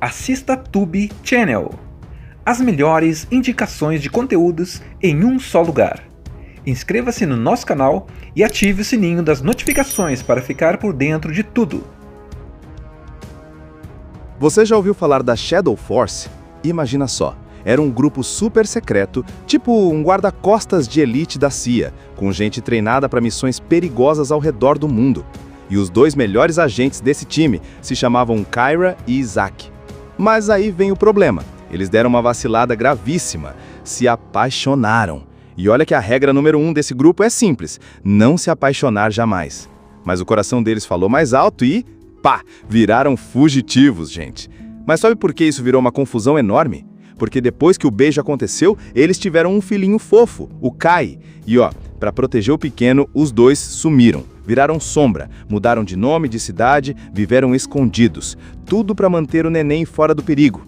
assista Tube Channel. As melhores indicações de conteúdos em um só lugar. Inscreva-se no nosso canal e ative o sininho das notificações para ficar por dentro de tudo. Você já ouviu falar da Shadow Force? Imagina só, era um grupo super secreto, tipo um guarda-costas de elite da CIA, com gente treinada para missões perigosas ao redor do mundo. E os dois melhores agentes desse time se chamavam Kyra e Isaac. Mas aí vem o problema. Eles deram uma vacilada gravíssima, se apaixonaram. E olha que a regra número 1 desse grupo é simples, não se apaixonar jamais. Mas o coração deles falou mais alto e, pá, viraram fugitivos, gente. Mas sabe por que isso virou uma confusão enorme? Porque depois que o beijo aconteceu, eles tiveram um filhinho fofo, o Kai. E ó, para proteger o pequeno, os dois sumiram. Viraram sombra, mudaram de nome, de cidade, viveram escondidos. Tudo para manter o neném fora do perigo.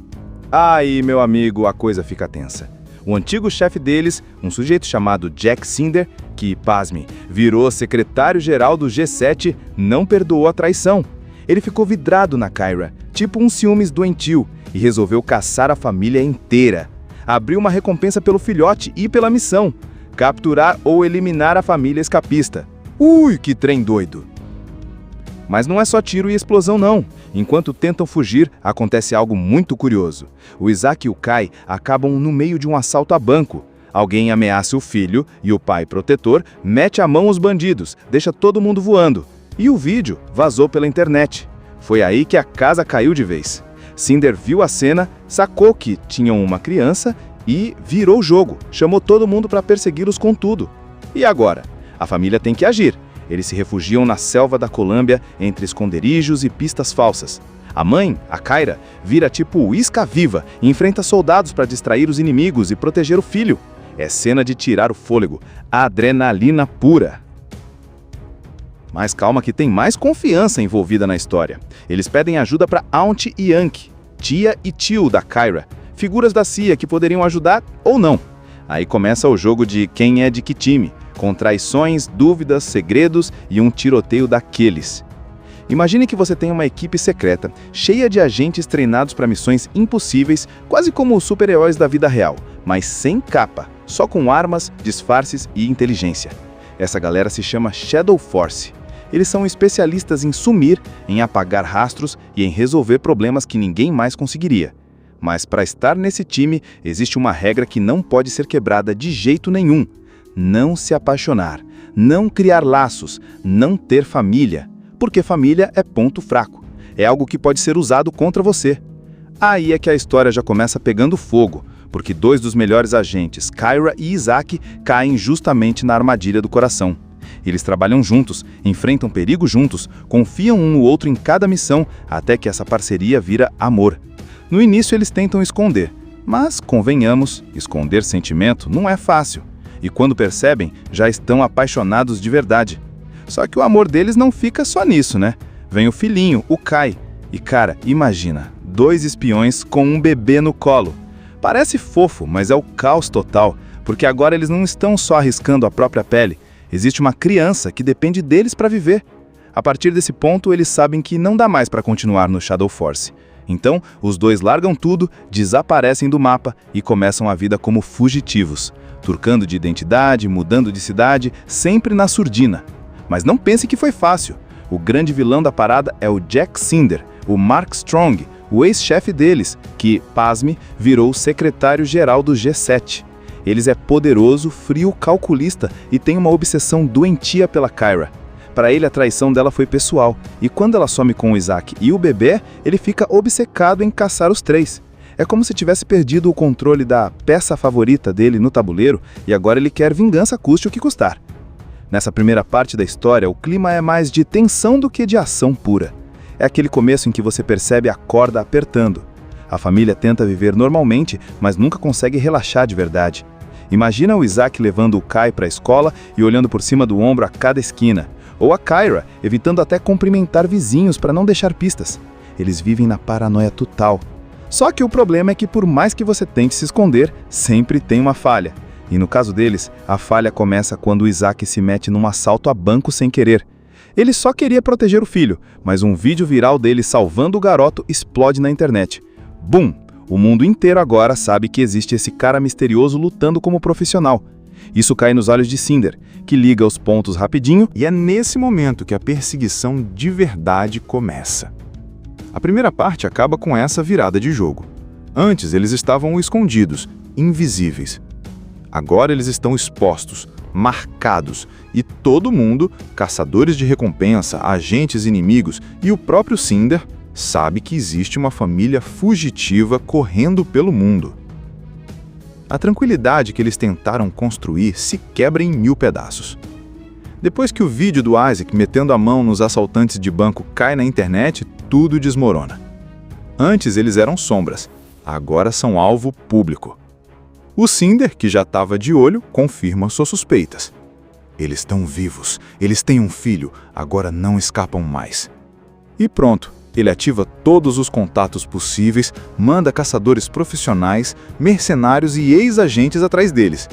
Aí, meu amigo, a coisa fica tensa. O antigo chefe deles, um sujeito chamado Jack Cinder, que, pasme, virou secretário-geral do G7, não perdoou a traição. Ele ficou vidrado na Kyra, tipo um ciúmes doentio, e resolveu caçar a família inteira. Abriu uma recompensa pelo filhote e pela missão: capturar ou eliminar a família escapista. Ui, que trem doido! Mas não é só tiro e explosão não. Enquanto tentam fugir, acontece algo muito curioso. O Isaac e o Kai acabam no meio de um assalto a banco. Alguém ameaça o filho e o pai protetor mete a mão aos bandidos, deixa todo mundo voando. E o vídeo vazou pela internet. Foi aí que a casa caiu de vez. Cinder viu a cena, sacou que tinham uma criança e virou o jogo. Chamou todo mundo para persegui-los com tudo. E agora? A família tem que agir. Eles se refugiam na selva da Colômbia, entre esconderijos e pistas falsas. A mãe, a Kyra, vira tipo isca-viva e enfrenta soldados para distrair os inimigos e proteger o filho. É cena de tirar o fôlego, adrenalina pura. Mas calma que tem mais confiança envolvida na história. Eles pedem ajuda para Aunt e Yank, tia e tio da Kyra, figuras da CIA que poderiam ajudar ou não. Aí começa o jogo de quem é de que time, com traições, dúvidas, segredos e um tiroteio daqueles. Imagine que você tem uma equipe secreta, cheia de agentes treinados para missões impossíveis, quase como os super-heróis da vida real, mas sem capa, só com armas, disfarces e inteligência. Essa galera se chama Shadow Force. Eles são especialistas em sumir, em apagar rastros e em resolver problemas que ninguém mais conseguiria. Mas para estar nesse time, existe uma regra que não pode ser quebrada de jeito nenhum. Não se apaixonar, não criar laços, não ter família. Porque família é ponto fraco. É algo que pode ser usado contra você. Aí é que a história já começa pegando fogo, porque dois dos melhores agentes, Kyra e Isaac, caem justamente na armadilha do coração. Eles trabalham juntos, enfrentam perigo juntos, confiam um no outro em cada missão, até que essa parceria vira amor. No início eles tentam esconder, mas, convenhamos, esconder sentimento não é fácil. E quando percebem, já estão apaixonados de verdade. Só que o amor deles não fica só nisso, né? Vem o filhinho, o Kai. E cara, imagina, 2 espiões com um bebê no colo. Parece fofo, mas é o caos total, porque agora eles não estão só arriscando a própria pele. Existe uma criança que depende deles para viver. A partir desse ponto, eles sabem que não dá mais para continuar no Shadow Force. Então, os dois largam tudo, desaparecem do mapa e começam a vida como fugitivos, turcando de identidade, mudando de cidade, sempre na surdina. Mas não pense que foi fácil. O grande vilão da parada é o Jack Cinder, o Mark Strong, o ex-chefe deles, que, pasme, virou o secretário-geral do G7. Eles é poderoso, frio, calculista e tem uma obsessão doentia pela Kyra. Para ele, a traição dela foi pessoal, e quando ela some com o Isaac e o bebê, ele fica obcecado em caçar os 3. É como se tivesse perdido o controle da peça favorita dele no tabuleiro e agora ele quer vingança custe o que custar. Nessa primeira parte da história, o clima é mais de tensão do que de ação pura. É aquele começo em que você percebe a corda apertando. A família tenta viver normalmente, mas nunca consegue relaxar de verdade. Imagina o Isaac levando o Kai para a escola e olhando por cima do ombro a cada esquina. Ou a Kyra, evitando até cumprimentar vizinhos para não deixar pistas. Eles vivem na paranoia total. Só que o problema é que por mais que você tente se esconder, sempre tem uma falha. E no caso deles, a falha começa quando o Isaac se mete num assalto a banco sem querer. Ele só queria proteger o filho, mas um vídeo viral dele salvando o garoto explode na internet. Bum! O mundo inteiro agora sabe que existe esse cara misterioso lutando como profissional. Isso cai nos olhos de Cinder, que liga os pontos rapidinho, e é nesse momento que a perseguição de verdade começa. A primeira parte acaba com essa virada de jogo. Antes eles estavam escondidos, invisíveis. Agora eles estão expostos, marcados, e todo mundo, caçadores de recompensa, agentes inimigos e o próprio Cinder, sabe que existe uma família fugitiva correndo pelo mundo. A tranquilidade que eles tentaram construir se quebra em 1000 pedaços. Depois que o vídeo do Isaac metendo a mão nos assaltantes de banco cai na internet, tudo desmorona. Antes eles eram sombras, agora são alvo público. O Cinder, que já estava de olho, confirma suas suspeitas. Eles estão vivos, eles têm um filho, agora não escapam mais. E pronto. Ele ativa todos os contatos possíveis, manda caçadores profissionais, mercenários e ex-agentes atrás deles.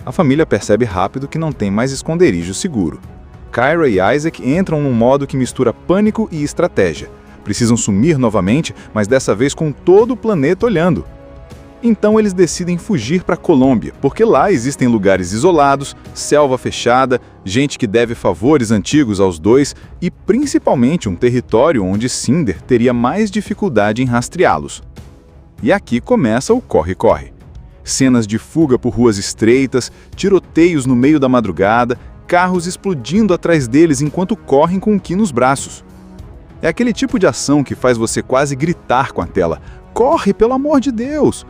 A família percebe rápido que não tem mais esconderijo seguro. Kyra e Isaac entram num modo que mistura pânico e estratégia. Precisam sumir novamente, mas dessa vez com todo o planeta olhando. Então eles decidem fugir para a Colômbia, porque lá existem lugares isolados, selva fechada, gente que deve favores antigos aos dois e principalmente um território onde Cinder teria mais dificuldade em rastreá-los. E aqui começa o corre-corre. Cenas de fuga por ruas estreitas, tiroteios no meio da madrugada, carros explodindo atrás deles enquanto correm com o Ki nos braços. É aquele tipo de ação que faz você quase gritar com a tela: "Corre, pelo amor de Deus!"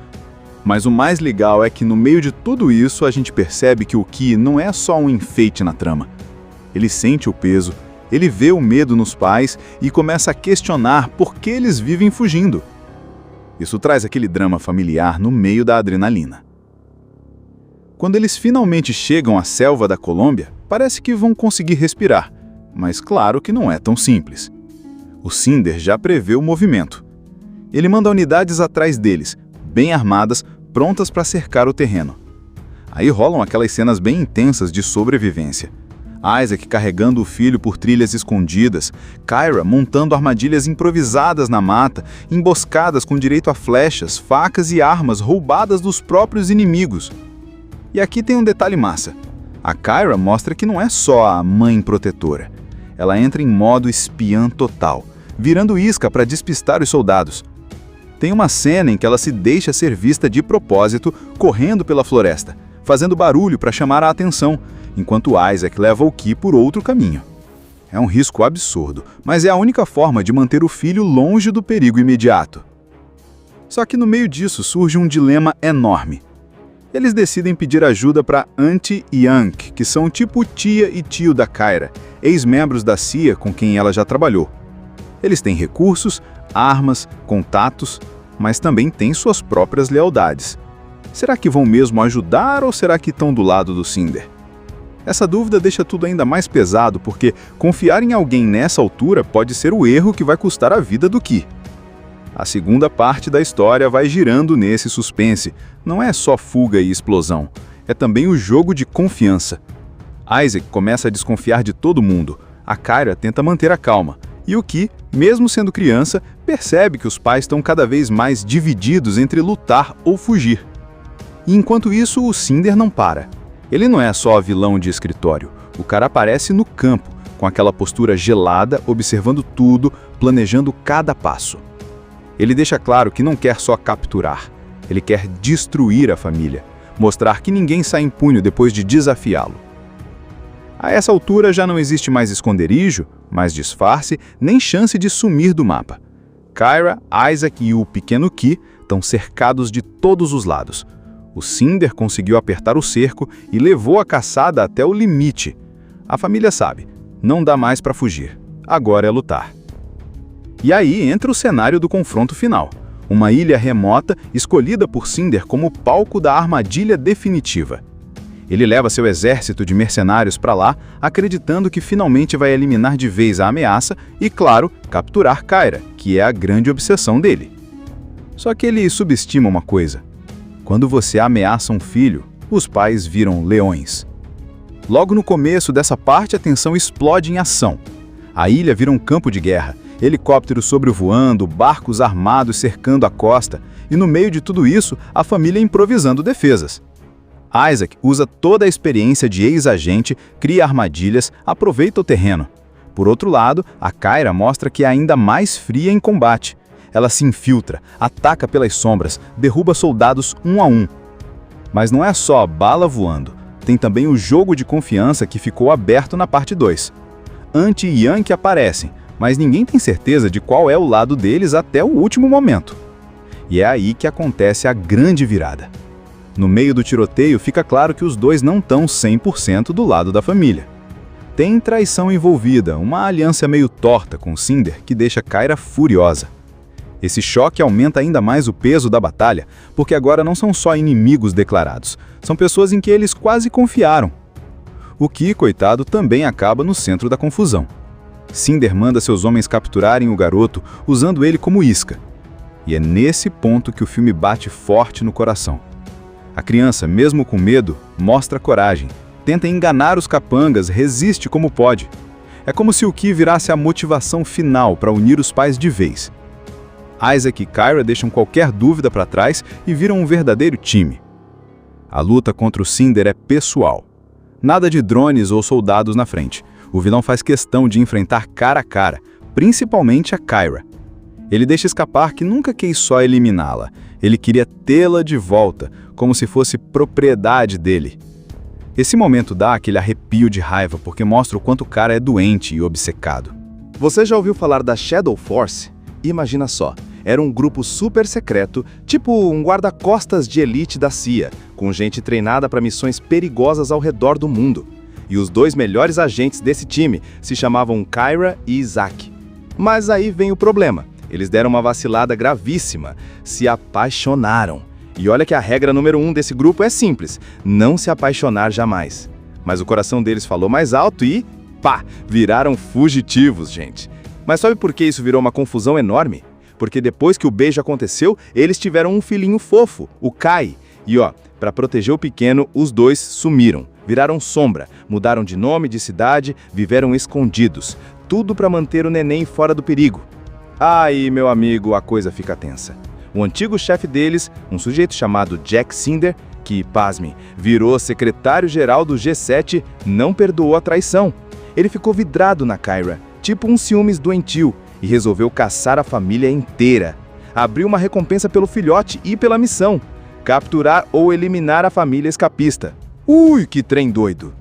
Mas o mais legal é que no meio de tudo isso a gente percebe que o Ki não é só um enfeite na trama. Ele sente o peso, ele vê o medo nos pais e começa a questionar por que eles vivem fugindo. Isso traz aquele drama familiar no meio da adrenalina. Quando eles finalmente chegam à selva da Colômbia, parece que vão conseguir respirar, mas claro que não é tão simples. O Cinder já prevê o movimento. Ele manda unidades atrás deles, bem armadas, prontas para cercar o terreno. Aí rolam aquelas cenas bem intensas de sobrevivência. Isaac carregando o filho por trilhas escondidas, Kyra montando armadilhas improvisadas na mata, emboscadas com direito a flechas, facas e armas roubadas dos próprios inimigos. E aqui tem um detalhe massa. A Kyra mostra que não é só a mãe protetora. Ela entra em modo espiã total, virando isca para despistar os soldados. Tem uma cena em que ela se deixa ser vista de propósito, correndo pela floresta, fazendo barulho para chamar a atenção, enquanto Isaac leva o Ki por outro caminho. É um risco absurdo, mas é a única forma de manter o filho longe do perigo imediato. Só que no meio disso surge um dilema enorme. Eles decidem pedir ajuda para Auntie e Unc, que são tipo tia e tio da Kyra, ex-membros da CIA com quem ela já trabalhou. Eles têm recursos, armas, contatos, mas também têm suas próprias lealdades. Será que vão mesmo ajudar ou será que estão do lado do Cinder? Essa dúvida deixa tudo ainda mais pesado porque confiar em alguém nessa altura pode ser o erro que vai custar a vida do Ki. A segunda parte da história vai girando nesse suspense. Não é só fuga e explosão, é também o jogo de confiança. Isaac começa a desconfiar de todo mundo, a Kyra tenta manter a calma, e o Ki, mesmo sendo criança, percebe que os pais estão cada vez mais divididos entre lutar ou fugir. E enquanto isso, o Cinder não para. Ele não é só vilão de escritório, o cara aparece no campo, com aquela postura gelada, observando tudo, planejando cada passo. Ele deixa claro que não quer só capturar, ele quer destruir a família, mostrar que ninguém sai impune depois de desafiá-lo. A essa altura já não existe mais esconderijo, mais disfarce, nem chance de sumir do mapa. Kyra, Isaac e o pequeno Ki estão cercados de todos os lados. O Cinder conseguiu apertar o cerco e levou a caçada até o limite. A família sabe, não dá mais para fugir, agora é lutar. E aí entra o cenário do confronto final. Uma ilha remota escolhida por Cinder como palco da armadilha definitiva. Ele leva seu exército de mercenários para lá, acreditando que finalmente vai eliminar de vez a ameaça e, claro, capturar Kyra, que é a grande obsessão dele. Só que ele subestima uma coisa. Quando você ameaça um filho, os pais viram leões. Logo no começo dessa parte, a tensão explode em ação. A ilha vira um campo de guerra. Helicópteros sobrevoando, barcos armados cercando a costa, e no meio de tudo isso, a família improvisando defesas. Isaac usa toda a experiência de ex-agente, cria armadilhas, aproveita o terreno. Por outro lado, a Kyra mostra que é ainda mais fria em combate. Ela se infiltra, ataca pelas sombras, derruba soldados um a um. Mas não é só a bala voando, tem também o jogo de confiança que ficou aberto na parte 2. Ant e Yankee aparecem, mas ninguém tem certeza de qual é o lado deles até o último momento. E é aí que acontece a grande virada. No meio do tiroteio fica claro que os dois não estão 100% do lado da família. Tem traição envolvida, uma aliança meio torta com Cinder que deixa Kyra furiosa. Esse choque aumenta ainda mais o peso da batalha, porque agora não são só inimigos declarados, são pessoas em que eles quase confiaram. O Ki, coitado, também acaba no centro da confusão. Cinder manda seus homens capturarem o garoto, usando ele como isca. E é nesse ponto que o filme bate forte no coração. A criança, mesmo com medo, mostra coragem, tenta enganar os capangas, resiste como pode. É como se o Ki virasse a motivação final para unir os pais de vez. Isaac e Kyra deixam qualquer dúvida para trás e viram um verdadeiro time. A luta contra o Cinder é pessoal. Nada de drones ou soldados na frente. O vilão faz questão de enfrentar cara a cara, principalmente a Kyra. Ele deixa escapar que nunca quis só eliminá-la. Ele queria tê-la de volta, como se fosse propriedade dele. Esse momento dá aquele arrepio de raiva, porque mostra o quanto o cara é doente e obcecado. Você já ouviu falar da Shadow Force? Imagina só, era um grupo super secreto, tipo um guarda-costas de elite da CIA, com gente treinada para missões perigosas ao redor do mundo. E os dois melhores agentes desse time se chamavam Kyra e Isaac. Mas aí vem o problema. Eles deram uma vacilada gravíssima, se apaixonaram. E olha que a regra número 1 desse grupo é simples, não se apaixonar jamais. Mas o coração deles falou mais alto e, pá, viraram fugitivos, gente. Mas sabe por que isso virou uma confusão enorme? Porque depois que o beijo aconteceu, eles tiveram um filhinho fofo, o Kai. E ó, para proteger o pequeno, os dois sumiram, viraram sombra, mudaram de nome, de cidade, viveram escondidos. Tudo para manter o neném fora do perigo. Aí, meu amigo, a coisa fica tensa. O antigo chefe deles, um sujeito chamado Jack Cinder, que, pasmem, virou secretário-geral do G7, não perdoou a traição. Ele ficou vidrado na Kyra, tipo um ciúmes doentio, e resolveu caçar a família inteira. Abriu uma recompensa pelo filhote e pela missão: capturar ou eliminar a família escapista. Ui, que trem doido!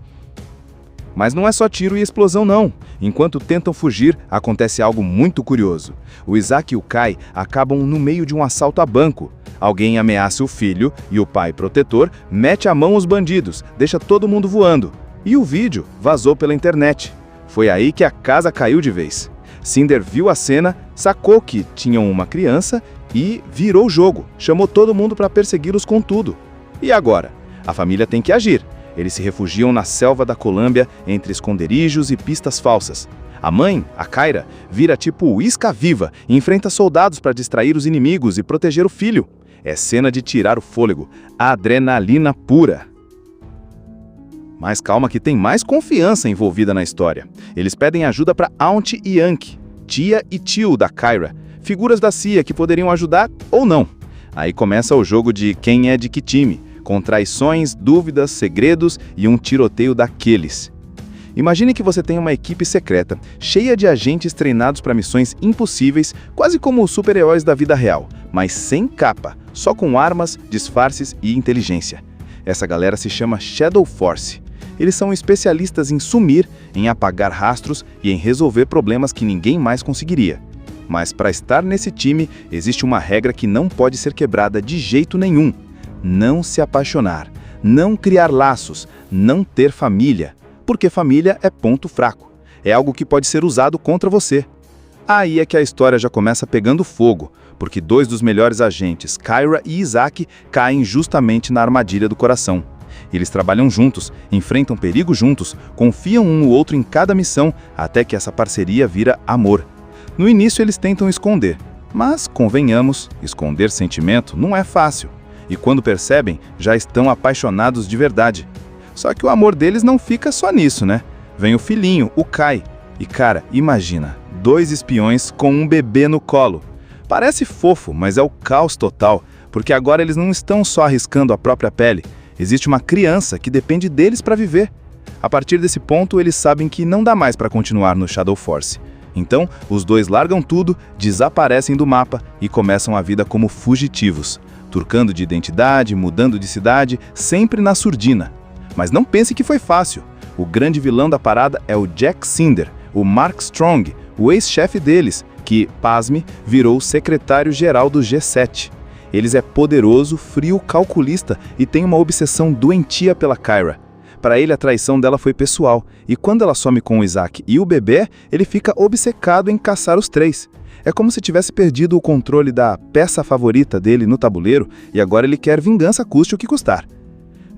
Mas não é só tiro e explosão não. Enquanto tentam fugir, acontece algo muito curioso. O Isaac e o Kai acabam no meio de um assalto a banco. Alguém ameaça o filho e o pai protetor mete a mão aos bandidos, deixa todo mundo voando. E o vídeo vazou pela internet. Foi aí que a casa caiu de vez. Cinder viu a cena, sacou que tinham uma criança e virou o jogo. Chamou todo mundo para persegui-los com tudo. E agora? A família tem que agir. Eles se refugiam na selva da Colômbia, entre esconderijos e pistas falsas. A mãe, a Kyra, vira tipo isca-viva e enfrenta soldados para distrair os inimigos e proteger o filho. É cena de tirar o fôlego, adrenalina pura. Mas calma que tem mais confiança envolvida na história. Eles pedem ajuda para Aunt e Yankee, tia e tio da Kyra, figuras da CIA que poderiam ajudar ou não. Aí começa o jogo de quem é de que time, com traições, dúvidas, segredos e um tiroteio daqueles. Imagine que você tem uma equipe secreta, cheia de agentes treinados para missões impossíveis, quase como os super-heróis da vida real, mas sem capa, só com armas, disfarces e inteligência. Essa galera se chama Shadow Force. Eles são especialistas em sumir, em apagar rastros e em resolver problemas que ninguém mais conseguiria. Mas para estar nesse time, existe uma regra que não pode ser quebrada de jeito nenhum. Não se apaixonar, não criar laços, não ter família, porque família é ponto fraco, é algo que pode ser usado contra você. Aí é que a história já começa pegando fogo, porque dois dos melhores agentes, Kyra e Isaac, caem justamente na armadilha do coração. Eles trabalham juntos, enfrentam perigo juntos, confiam um no outro em cada missão, até que essa parceria vira amor. No início eles tentam esconder, mas, convenhamos, esconder sentimento não é fácil. E quando percebem, já estão apaixonados de verdade. Só que o amor deles não fica só nisso, né? Vem o filhinho, o Kai. E cara, imagina, 2 espiões com um bebê no colo. Parece fofo, mas é o caos total, porque agora eles não estão só arriscando a própria pele. Existe uma criança que depende deles para viver. A partir desse ponto, eles sabem que não dá mais para continuar no Shadow Force. Então, os dois largam tudo, desaparecem do mapa e começam a vida como fugitivos, trocando de identidade, mudando de cidade, sempre na surdina. Mas não pense que foi fácil. O grande vilão da parada é o Jack Cinder, o Mark Strong, o ex-chefe deles, que, pasme, virou o secretário-geral do G7. Ele é poderoso, frio, calculista e tem uma obsessão doentia pela Kyra. Para ele, a traição dela foi pessoal, e quando ela some com o Isaac e o bebê, ele fica obcecado em caçar os 3. É como se tivesse perdido o controle da peça favorita dele no tabuleiro e agora ele quer vingança custe o que custar.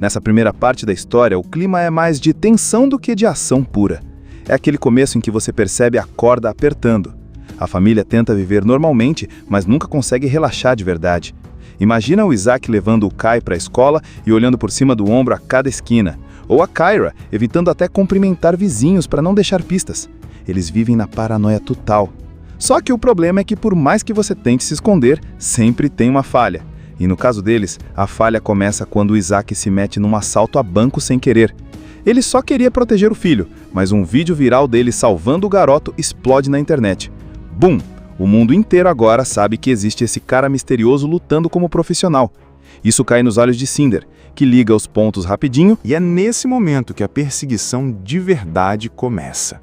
Nessa primeira parte da história, o clima é mais de tensão do que de ação pura. É aquele começo em que você percebe a corda apertando. A família tenta viver normalmente, mas nunca consegue relaxar de verdade. Imagina o Isaac levando o Kai para a escola e olhando por cima do ombro a cada esquina. Ou a Kyra, evitando até cumprimentar vizinhos para não deixar pistas. Eles vivem na paranoia total. Só que o problema é que por mais que você tente se esconder, sempre tem uma falha. E no caso deles, a falha começa quando o Isaac se mete num assalto a banco sem querer. Ele só queria proteger o filho, mas um vídeo viral dele salvando o garoto explode na internet. Bum! O mundo inteiro agora sabe que existe esse cara misterioso lutando como profissional. Isso cai nos olhos de Cinder, que liga os pontos rapidinho, e é nesse momento que a perseguição de verdade começa.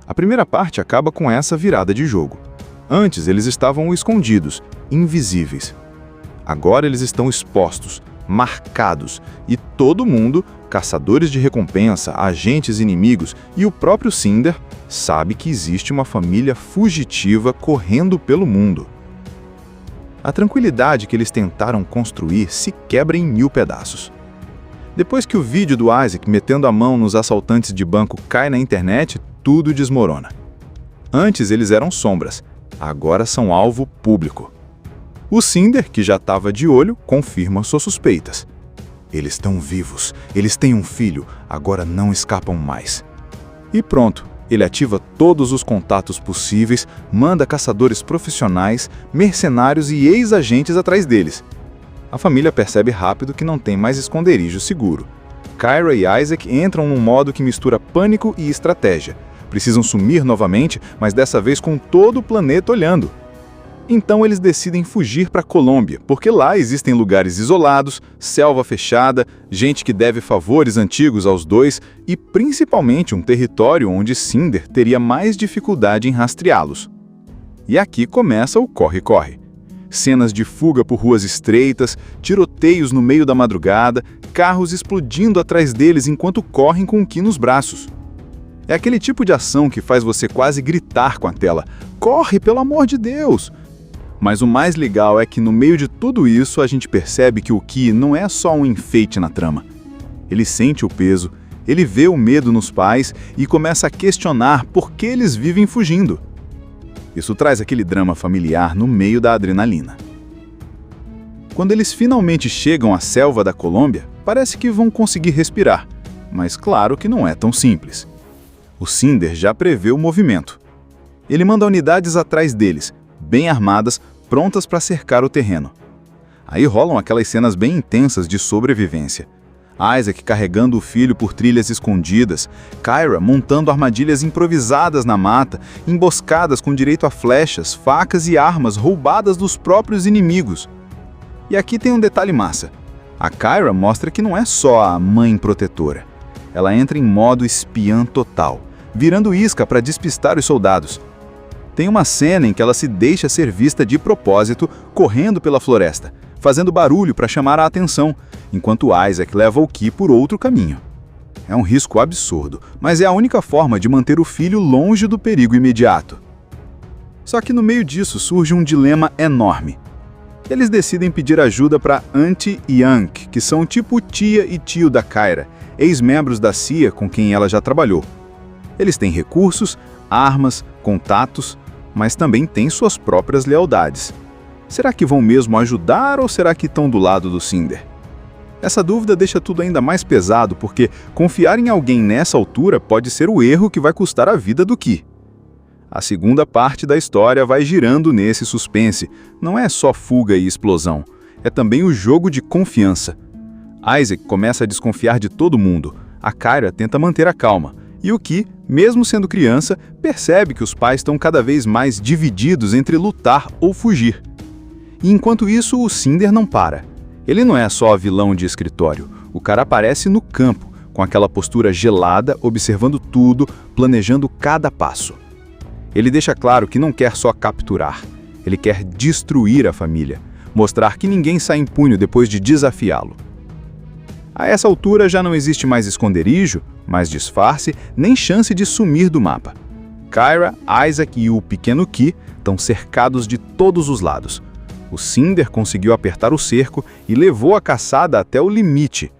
A primeira parte acaba com essa virada de jogo. Antes eles estavam escondidos, invisíveis. Agora eles estão expostos, marcados, e todo mundo, caçadores de recompensa, agentes inimigos e o próprio Cinder, sabe que existe uma família fugitiva correndo pelo mundo. A tranquilidade que eles tentaram construir se quebra em 1000 pedaços. Depois que o vídeo do Isaac metendo a mão nos assaltantes de banco cai na internet, tudo desmorona. Antes eles eram sombras, agora são alvo público. O Cinder, que já estava de olho, confirma suas suspeitas. Eles estão vivos, eles têm um filho, agora não escapam mais. E pronto. Ele ativa todos os contatos possíveis, manda caçadores profissionais, mercenários e ex-agentes atrás deles. A família percebe rápido que não tem mais esconderijo seguro. Kyra e Isaac entram num modo que mistura pânico e estratégia. Precisam sumir novamente, mas dessa vez com todo o planeta olhando. Então eles decidem fugir para a Colômbia, porque lá existem lugares isolados, selva fechada, gente que deve favores antigos aos dois e principalmente um território onde Cinder teria mais dificuldade em rastreá-los. E aqui começa o corre-corre. Cenas de fuga por ruas estreitas, tiroteios no meio da madrugada, carros explodindo atrás deles enquanto correm com o Ki nos braços. É aquele tipo de ação que faz você quase gritar com a tela: "Corre, pelo amor de Deus!" Mas o mais legal é que no meio de tudo isso a gente percebe que o Ki não é só um enfeite na trama. Ele sente o peso, ele vê o medo nos pais e começa a questionar por que eles vivem fugindo. Isso traz aquele drama familiar no meio da adrenalina. Quando eles finalmente chegam à selva da Colômbia, parece que vão conseguir respirar, mas claro que não é tão simples. O Cinder já prevê o movimento. Ele manda unidades atrás deles, bem armadas, prontas para cercar o terreno. Aí rolam aquelas cenas bem intensas de sobrevivência. Isaac carregando o filho por trilhas escondidas, Kyra montando armadilhas improvisadas na mata, emboscadas com direito a flechas, facas e armas roubadas dos próprios inimigos. E aqui tem um detalhe massa. A Kyra mostra que não é só a mãe protetora. Ela entra em modo espiã total, virando isca para despistar os soldados. Tem uma cena em que ela se deixa ser vista de propósito, correndo pela floresta, fazendo barulho para chamar a atenção, enquanto Isaac leva o Ki por outro caminho. É um risco absurdo, mas é a única forma de manter o filho longe do perigo imediato. Só que no meio disso surge um dilema enorme. Eles decidem pedir ajuda para Auntie e Hank, que são tipo tia e tio da Kyra, ex-membros da CIA com quem ela já trabalhou. Eles têm recursos, armas, contatos, mas também têm suas próprias lealdades. Será que vão mesmo ajudar ou será que estão do lado do Cinder? Essa dúvida deixa tudo ainda mais pesado porque confiar em alguém nessa altura pode ser o erro que vai custar a vida do Ki. A segunda parte da história vai girando nesse suspense. Não é só fuga e explosão, é também o jogo de confiança. Isaac começa a desconfiar de todo mundo. A Kyra tenta manter a calma. E o Ki, mesmo sendo criança, percebe que os pais estão cada vez mais divididos entre lutar ou fugir. E enquanto isso, o Cinder não para. Ele não é só vilão de escritório. O cara aparece no campo, com aquela postura gelada, observando tudo, planejando cada passo. Ele deixa claro que não quer só capturar. Ele quer destruir a família, mostrar que ninguém sai impune depois de desafiá-lo. A essa altura já não existe mais esconderijo, mais disfarce, nem chance de sumir do mapa. Kyra, Isaac e o pequeno Ki estão cercados de todos os lados. O Cinder conseguiu apertar o cerco e levou a caçada até o limite.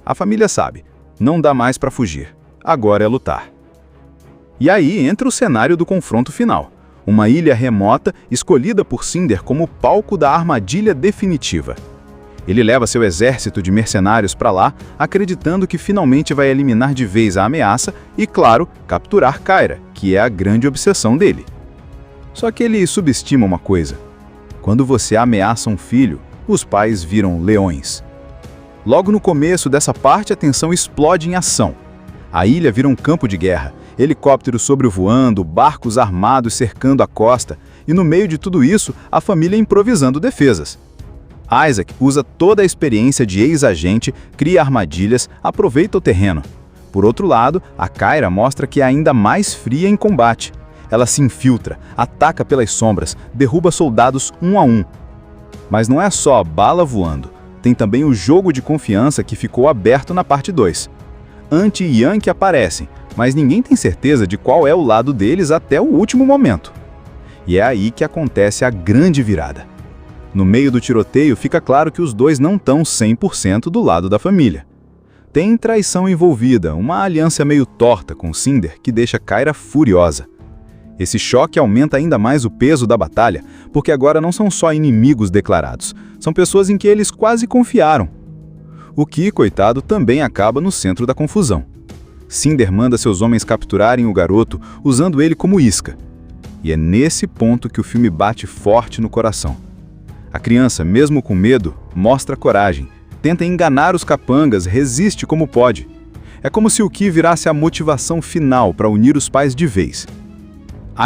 A família sabe, não dá mais para fugir, agora é lutar. E aí entra o cenário do confronto final. Uma ilha remota escolhida por Cinder como palco da armadilha definitiva. Ele leva seu exército de mercenários para lá, acreditando que finalmente vai eliminar de vez a ameaça e, claro, capturar Kyra, que é a grande obsessão dele. Só que ele subestima uma coisa. Quando você ameaça um filho, os pais viram leões. Logo no começo dessa parte, a tensão explode em ação. A ilha vira um campo de guerra, helicópteros sobrevoando, barcos armados cercando a costa, e no meio de tudo isso, a família improvisando defesas. Isaac usa toda a experiência de ex-agente, cria armadilhas, aproveita o terreno. Por outro lado, a Kyra mostra que é ainda mais fria em combate. Ela se infiltra, ataca pelas sombras, derruba soldados um a um. Mas não é só a bala voando, tem também o jogo de confiança que ficou aberto na parte 2. Ant e Yankee aparecem, mas ninguém tem certeza de qual é o lado deles até o último momento. E é aí que acontece a grande virada. No meio do tiroteio, fica claro que os dois não estão 100% do lado da família. Tem traição envolvida, uma aliança meio torta com Cinder que deixa Kyra furiosa. Esse choque aumenta ainda mais o peso da batalha, porque agora não são só inimigos declarados, são pessoas em que eles quase confiaram. O Ki, coitado, também acaba no centro da confusão. Cinder manda seus homens capturarem o garoto, usando ele como isca. E é nesse ponto que o filme bate forte no coração. A criança, mesmo com medo, mostra coragem, tenta enganar os capangas, resiste como pode. É como se o Ki virasse a motivação final para unir os pais de vez.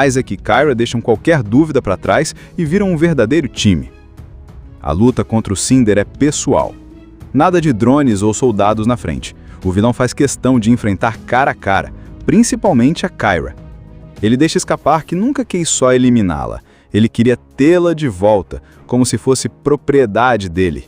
Isaac e Kyra deixam qualquer dúvida para trás e viram um verdadeiro time. A luta contra o Cinder é pessoal. Nada de drones ou soldados na frente. O vilão faz questão de enfrentar cara a cara, principalmente a Kyra. Ele deixa escapar que nunca quis só eliminá-la. Ele queria tê-la de volta, como se fosse propriedade dele.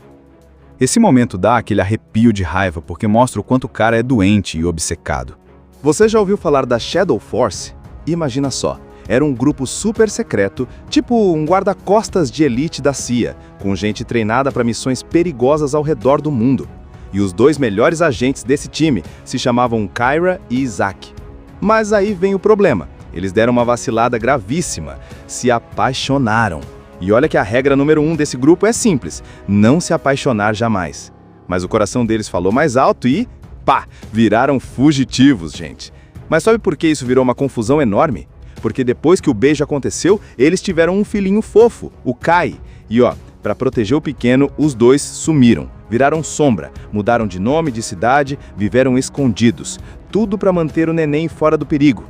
Esse momento dá aquele arrepio de raiva, porque mostra o quanto o cara é doente e obcecado. Você já ouviu falar da Shadow Force? Imagina só, era um grupo super secreto, tipo um guarda-costas de elite da CIA, com gente treinada para missões perigosas ao redor do mundo. E os dois melhores agentes desse time se chamavam Kyra e Isaac. Mas aí vem o problema. Eles deram uma vacilada gravíssima, se apaixonaram. E olha que a regra número 1 desse grupo é simples, não se apaixonar jamais. Mas o coração deles falou mais alto e, pá, viraram fugitivos, gente. Mas sabe por que isso virou uma confusão enorme? Porque depois que o beijo aconteceu, eles tiveram um filhinho fofo, o Kai. E ó, para proteger o pequeno, os dois sumiram, viraram sombra, mudaram de nome, de cidade, viveram escondidos. Tudo para manter o neném fora do perigo.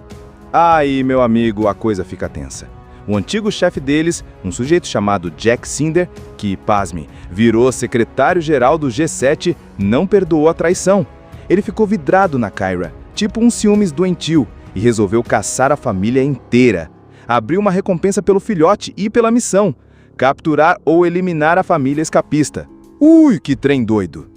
Aí, meu amigo, a coisa fica tensa. O antigo chefe deles, um sujeito chamado Jack Cinder, que, pasme, virou secretário-geral do G7, não perdoou a traição. Ele ficou vidrado na Kyra, tipo um ciúmes doentio, e resolveu caçar a família inteira. Abriu uma recompensa pelo filhote e pela missão: capturar ou eliminar a família escapista. Ui, que trem doido!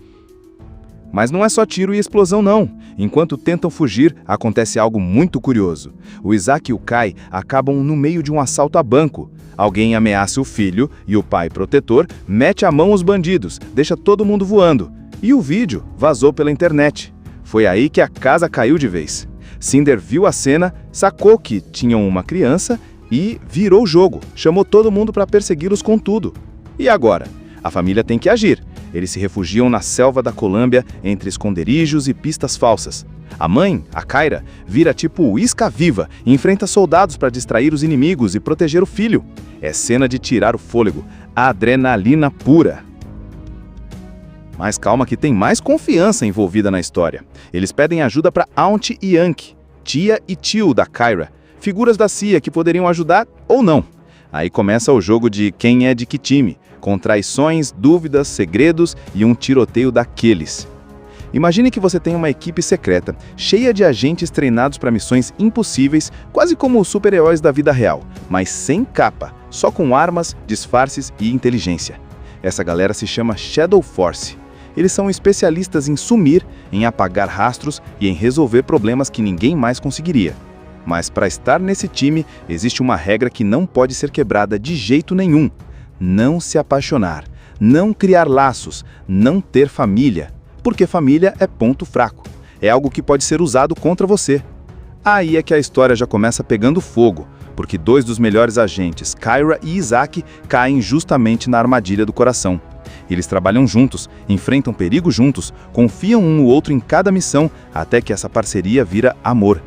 Mas não é só tiro e explosão não. Enquanto tentam fugir, acontece algo muito curioso. O Isaac e o Kai acabam no meio de um assalto a banco. Alguém ameaça o filho e o pai protetor mete a mão aos bandidos, deixa todo mundo voando. E o vídeo vazou pela internet. Foi aí que a casa caiu de vez. Cinder viu a cena, sacou que tinham uma criança e virou o jogo. Chamou todo mundo para persegui-los com tudo. E agora? A família tem que agir. Eles se refugiam na selva da Colômbia entre esconderijos e pistas falsas. A mãe, a Kyra, vira tipo isca viva e enfrenta soldados para distrair os inimigos e proteger o filho. É cena de tirar o fôlego, adrenalina pura. Mas calma que tem mais confiança envolvida na história. Eles pedem ajuda para Aunt e Yank, tia e tio da Kyra, figuras da CIA que poderiam ajudar ou não. Aí começa o jogo de quem é de que time, com traições, dúvidas, segredos e um tiroteio daqueles. Imagine que você tem uma equipe secreta, cheia de agentes treinados para missões impossíveis, quase como os super-heróis da vida real, mas sem capa, só com armas, disfarces e inteligência. Essa galera se chama Shadow Force. Eles são especialistas em sumir, em apagar rastros e em resolver problemas que ninguém mais conseguiria. Mas para estar nesse time, existe uma regra que não pode ser quebrada de jeito nenhum. Não se apaixonar, não criar laços, não ter família. Porque família é ponto fraco. É algo que pode ser usado contra você. Aí é que a história já começa pegando fogo, porque dois dos melhores agentes, Kyra e Isaac, caem justamente na armadilha do coração. Eles trabalham juntos, enfrentam perigo juntos, confiam um no outro em cada missão, até que essa parceria vira amor.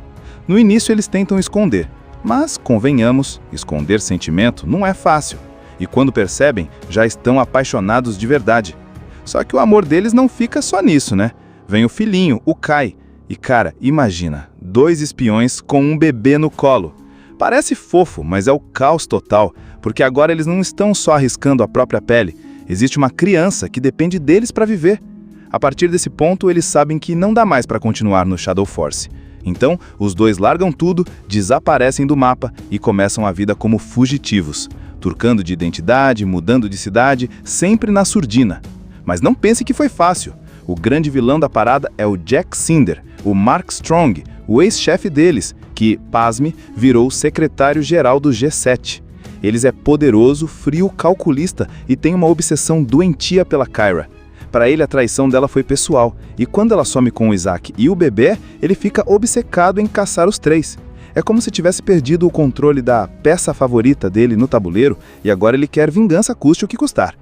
No início eles tentam esconder, mas, convenhamos, esconder sentimento não é fácil. E quando percebem, já estão apaixonados de verdade. Só que o amor deles não fica só nisso, né? Vem o filhinho, o Kai. E cara, imagina, 2 espiões com um bebê no colo. Parece fofo, mas é o caos total, porque agora eles não estão só arriscando a própria pele. Existe uma criança que depende deles para viver. A partir desse ponto, eles sabem que não dá mais para continuar no Shadow Force. Então, os dois largam tudo, desaparecem do mapa e começam a vida como fugitivos, turcando de identidade, mudando de cidade, sempre na surdina. Mas não pense que foi fácil. O grande vilão da parada é o Jack Cinder, o Mark Strong, o ex-chefe deles, que, pasme, virou secretário-geral do G7. Ele é poderoso, frio, calculista e tem uma obsessão doentia pela Kyra. Para ele, a traição dela foi pessoal, e quando ela some com o Isaac e o bebê, ele fica obcecado em caçar os 3. É como se tivesse perdido o controle da peça favorita dele no tabuleiro e agora ele quer vingança custe o que custar.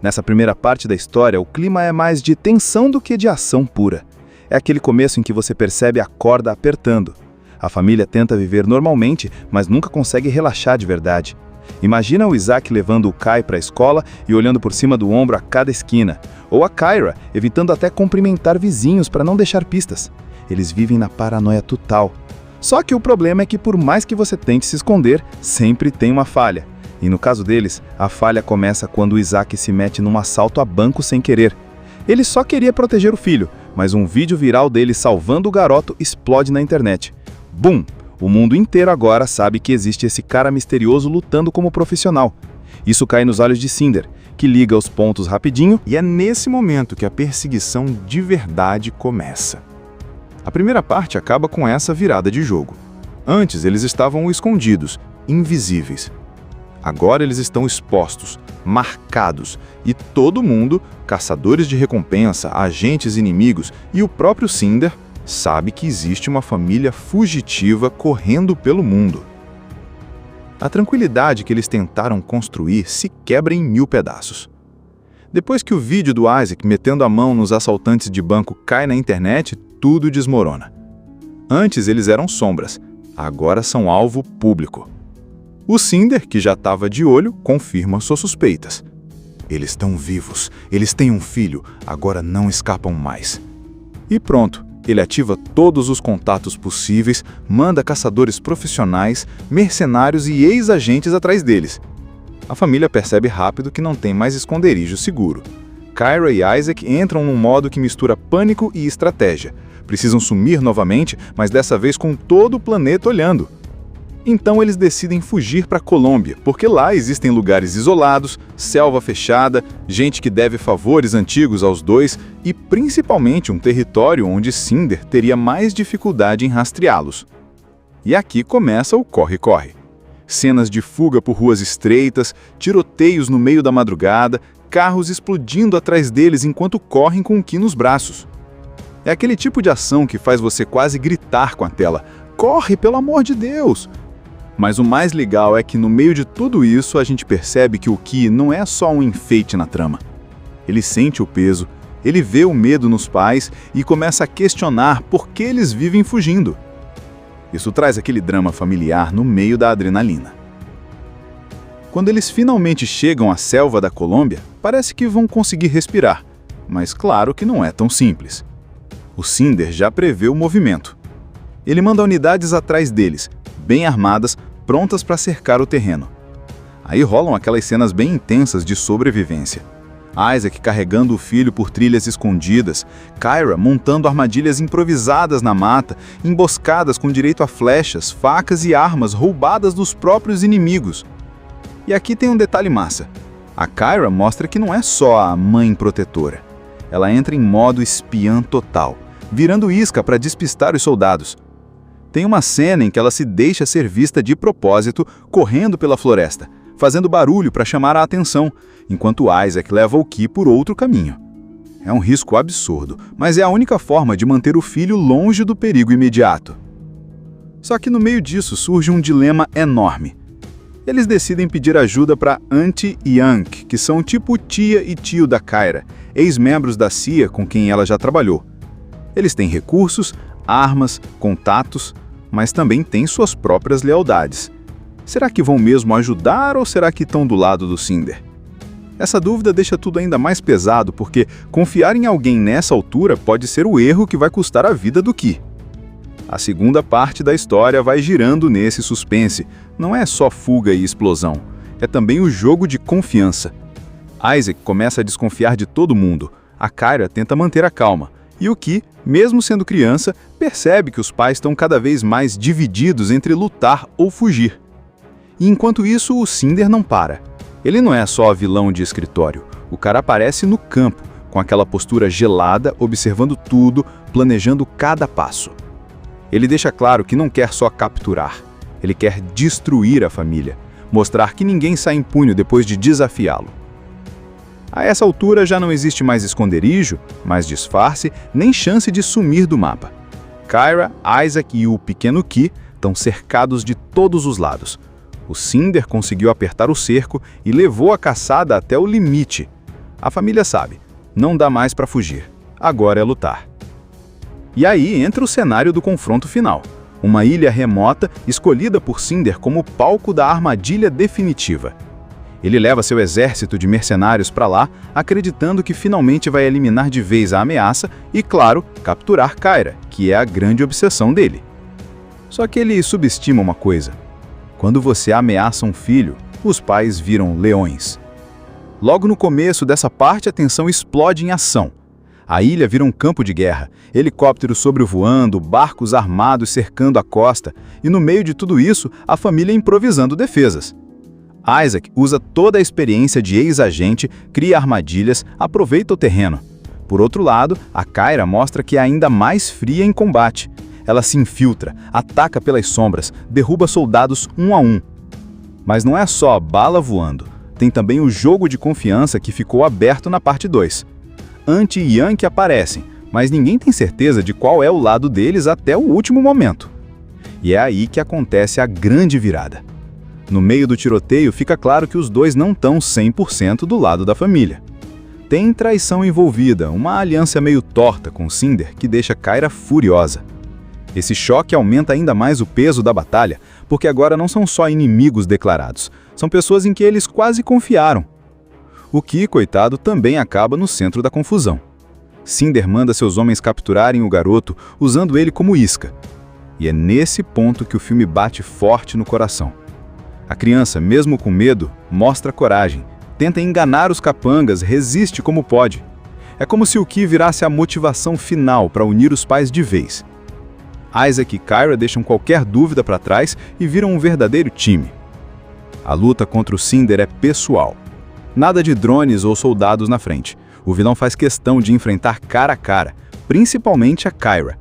Nessa primeira parte da história, o clima é mais de tensão do que de ação pura. É aquele começo em que você percebe a corda apertando. A família tenta viver normalmente, mas nunca consegue relaxar de verdade. Imagina o Isaac levando o Kai para a escola e olhando por cima do ombro a cada esquina. Ou a Kyra, evitando até cumprimentar vizinhos para não deixar pistas. Eles vivem na paranoia total. Só que o problema é que por mais que você tente se esconder, sempre tem uma falha. E no caso deles, a falha começa quando o Isaac se mete num assalto a banco sem querer. Ele só queria proteger o filho, mas um vídeo viral dele salvando o garoto explode na internet. Bum! O mundo inteiro agora sabe que existe esse cara misterioso lutando como profissional. Isso cai nos olhos de Cinder, que liga os pontos rapidinho, e é nesse momento que a perseguição de verdade começa. A primeira parte acaba com essa virada de jogo. Antes eles estavam escondidos, invisíveis. Agora eles estão expostos, marcados, e todo mundo, caçadores de recompensa, agentes inimigos e o próprio Cinder, sabe que existe uma família fugitiva correndo pelo mundo. A tranquilidade que eles tentaram construir se quebra em 1000 pedaços. Depois que o vídeo do Isaac metendo a mão nos assaltantes de banco cai na internet, tudo desmorona. Antes eles eram sombras, agora são alvo público. O Cinder, que já estava de olho, confirma suas suspeitas. Eles estão vivos, eles têm um filho, agora não escapam mais. E pronto. Ele ativa todos os contatos possíveis, manda caçadores profissionais, mercenários e ex-agentes atrás deles. A família percebe rápido que não tem mais esconderijo seguro. Kyra e Isaac entram num modo que mistura pânico e estratégia. Precisam sumir novamente, mas dessa vez com todo o planeta olhando. Então eles decidem fugir para a Colômbia, porque lá existem lugares isolados, selva fechada, gente que deve favores antigos aos dois e principalmente um território onde Cinder teria mais dificuldade em rastreá-los. E aqui começa o corre-corre. Cenas de fuga por ruas estreitas, tiroteios no meio da madrugada, carros explodindo atrás deles enquanto correm com o Ki nos braços. É aquele tipo de ação que faz você quase gritar com a tela: "Corre, pelo amor de Deus!" Mas o mais legal é que no meio de tudo isso a gente percebe que o Ki não é só um enfeite na trama. Ele sente o peso, ele vê o medo nos pais e começa a questionar por que eles vivem fugindo. Isso traz aquele drama familiar no meio da adrenalina. Quando eles finalmente chegam à selva da Colômbia, parece que vão conseguir respirar, mas claro que não é tão simples. O Cinder já prevê o movimento. Ele manda unidades atrás deles, bem armadas, prontas para cercar o terreno. Aí rolam aquelas cenas bem intensas de sobrevivência. Isaac carregando o filho por trilhas escondidas, Kyra montando armadilhas improvisadas na mata, emboscadas com direito a flechas, facas e armas roubadas dos próprios inimigos. E aqui tem um detalhe massa. A Kyra mostra que não é só a mãe protetora. Ela entra em modo espiã total, virando isca para despistar os soldados. Tem uma cena em que ela se deixa ser vista de propósito, correndo pela floresta, fazendo barulho para chamar a atenção, enquanto Isaac leva o Ki por outro caminho. É um risco absurdo, mas é a única forma de manter o filho longe do perigo imediato. Só que no meio disso surge um dilema enorme. Eles decidem pedir ajuda para Auntie e Yank, que são tipo tia e tio da Kyra, ex-membros da CIA com quem ela já trabalhou. Eles têm recursos, armas, contatos, mas também têm suas próprias lealdades. Será que vão mesmo ajudar ou será que estão do lado do Cinder? Essa dúvida deixa tudo ainda mais pesado porque confiar em alguém nessa altura pode ser o erro que vai custar a vida do Ki. A segunda parte da história vai girando nesse suspense. Não é só fuga e explosão, é também o jogo de confiança. Isaac começa a desconfiar de todo mundo, a Kyra tenta manter a calma, e o Ki, mesmo sendo criança, percebe que os pais estão cada vez mais divididos entre lutar ou fugir. E enquanto isso, o Cinder não para. Ele não é só vilão de escritório, o cara aparece no campo, com aquela postura gelada, observando tudo, planejando cada passo. Ele deixa claro que não quer só capturar, ele quer destruir a família, mostrar que ninguém sai impune depois de desafiá-lo. A essa altura já não existe mais esconderijo, mais disfarce, nem chance de sumir do mapa. Kyra, Isaac e o pequeno Ki estão cercados de todos os lados. O Cinder conseguiu apertar o cerco e levou a caçada até o limite. A família sabe, não dá mais para fugir, agora é lutar. E aí entra o cenário do confronto final. Uma ilha remota escolhida por Cinder como palco da armadilha definitiva. Ele leva seu exército de mercenários para lá, acreditando que finalmente vai eliminar de vez a ameaça e, claro, capturar Kyra, que é a grande obsessão dele. Só que ele subestima uma coisa. Quando você ameaça um filho, os pais viram leões. Logo no começo dessa parte, a tensão explode em ação. A ilha vira um campo de guerra, helicópteros sobrevoando, barcos armados cercando a costa, e no meio de tudo isso, a família improvisando defesas. Isaac usa toda a experiência de ex-agente, cria armadilhas, aproveita o terreno. Por outro lado, a Kyra mostra que é ainda mais fria em combate. Ela se infiltra, ataca pelas sombras, derruba soldados um a um. Mas não é só a bala voando, tem também o jogo de confiança que ficou aberto na parte 2. Auntie e Yank aparecem, mas ninguém tem certeza de qual é o lado deles até o último momento. E é aí que acontece a grande virada. No meio do tiroteio fica claro que os dois não estão 100% do lado da família. Tem traição envolvida, uma aliança meio torta com Cinder que deixa Kyra furiosa. Esse choque aumenta ainda mais o peso da batalha, porque agora não são só inimigos declarados, são pessoas em que eles quase confiaram. O Ki, coitado, também acaba no centro da confusão. Cinder manda seus homens capturarem o garoto, usando ele como isca. E é nesse ponto que o filme bate forte no coração. A criança, mesmo com medo, mostra coragem, tenta enganar os capangas, resiste como pode. É como se o Ki virasse a motivação final para unir os pais de vez. Isaac e Kyra deixam qualquer dúvida para trás e viram um verdadeiro time. A luta contra o Cinder é pessoal. Nada de drones ou soldados na frente. O vilão faz questão de enfrentar cara a cara, principalmente a Kyra.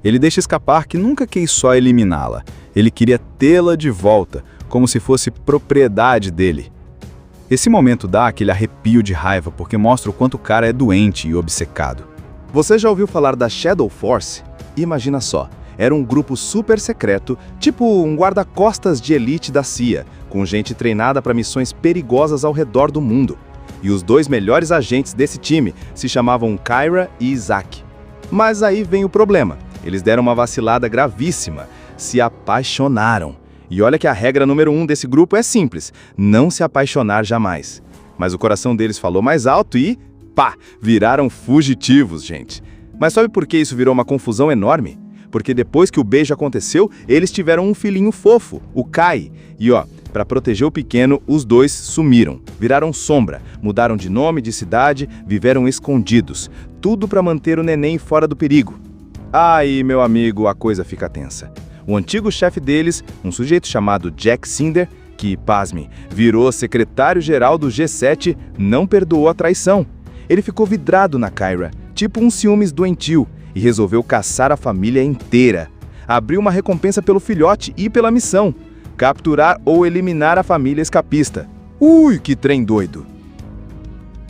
Ele deixa escapar que nunca quis só eliminá-la. Ele queria tê-la de volta, como se fosse propriedade dele. Esse momento dá aquele arrepio de raiva, porque mostra o quanto o cara é doente e obcecado. Você já ouviu falar da Shadow Force? Imagina só, era um grupo super secreto, tipo um guarda-costas de elite da CIA, com gente treinada para missões perigosas ao redor do mundo. e os dois melhores agentes desse time se chamavam Kyra e Isaac. Mas aí vem o problema. Eles deram uma vacilada gravíssima. Se apaixonaram. E olha que a regra número 1 desse grupo é simples: não se apaixonar jamais. Mas o coração deles falou mais alto e, pá, viraram fugitivos, gente. Mas sabe por que isso virou uma confusão enorme? Porque depois que o beijo aconteceu, eles tiveram um filhinho fofo, o Kai. E para proteger o pequeno, os dois sumiram, viraram sombra, mudaram de nome, de cidade, viveram escondidos. Tudo para manter o neném fora do perigo. Aí, meu amigo, a coisa fica tensa. O antigo chefe deles, um sujeito chamado Jack Cinder, que, pasme, virou secretário-geral do G7, não perdoou a traição. Ele ficou vidrado na Kyra, tipo um ciúmes doentio, e resolveu caçar a família inteira. Abriu uma recompensa pelo filhote e pela missão: capturar ou eliminar a família escapista. Ui, que trem doido!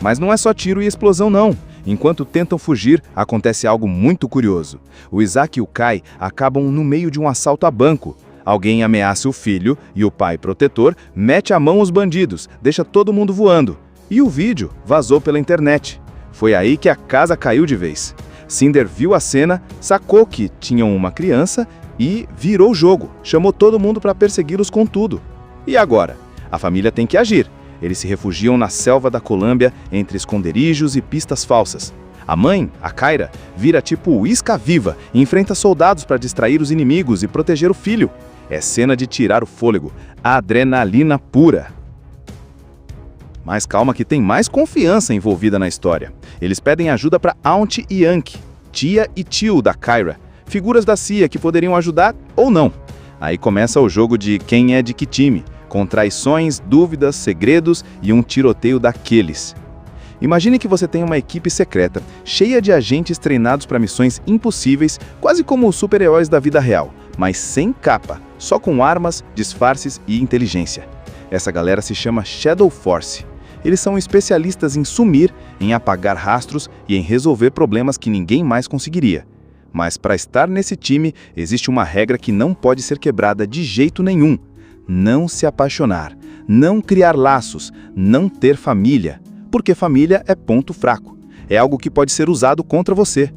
Mas não é só tiro e explosão, não. Enquanto tentam fugir, acontece algo muito curioso. O Isaac e o Kai acabam no meio de um assalto a banco. Alguém ameaça o filho e o pai protetor mete a mão aos bandidos, deixa todo mundo voando. E o vídeo vazou pela internet. Foi aí que a casa caiu de vez. Cinder viu a cena, sacou que tinham uma criança e virou o jogo. Chamou todo mundo para persegui-los com tudo. E agora? A família tem que agir. Eles se refugiam na selva da Colômbia, entre esconderijos e pistas falsas. A mãe, a Kyra, vira tipo isca-viva e enfrenta soldados para distrair os inimigos e proteger o filho. É cena de tirar o fôlego, adrenalina pura. Mas calma que tem mais confiança envolvida na história. Eles pedem ajuda para Aunt e Anki, tia e tio da Kyra, figuras da CIA que poderiam ajudar ou não. Aí começa o jogo de quem é de que time, com traições, dúvidas, segredos e um tiroteio daqueles. Imagine que você tem uma equipe secreta, cheia de agentes treinados para missões impossíveis, quase como os super-heróis da vida real, mas sem capa, só com armas, disfarces e inteligência. Essa galera se chama Shadow Force. Eles são especialistas em sumir, em apagar rastros e em resolver problemas que ninguém mais conseguiria. Mas para estar nesse time, existe uma regra que não pode ser quebrada de jeito nenhum: não se apaixonar, não criar laços, não ter família. Porque família é ponto fraco. É algo que pode ser usado contra você.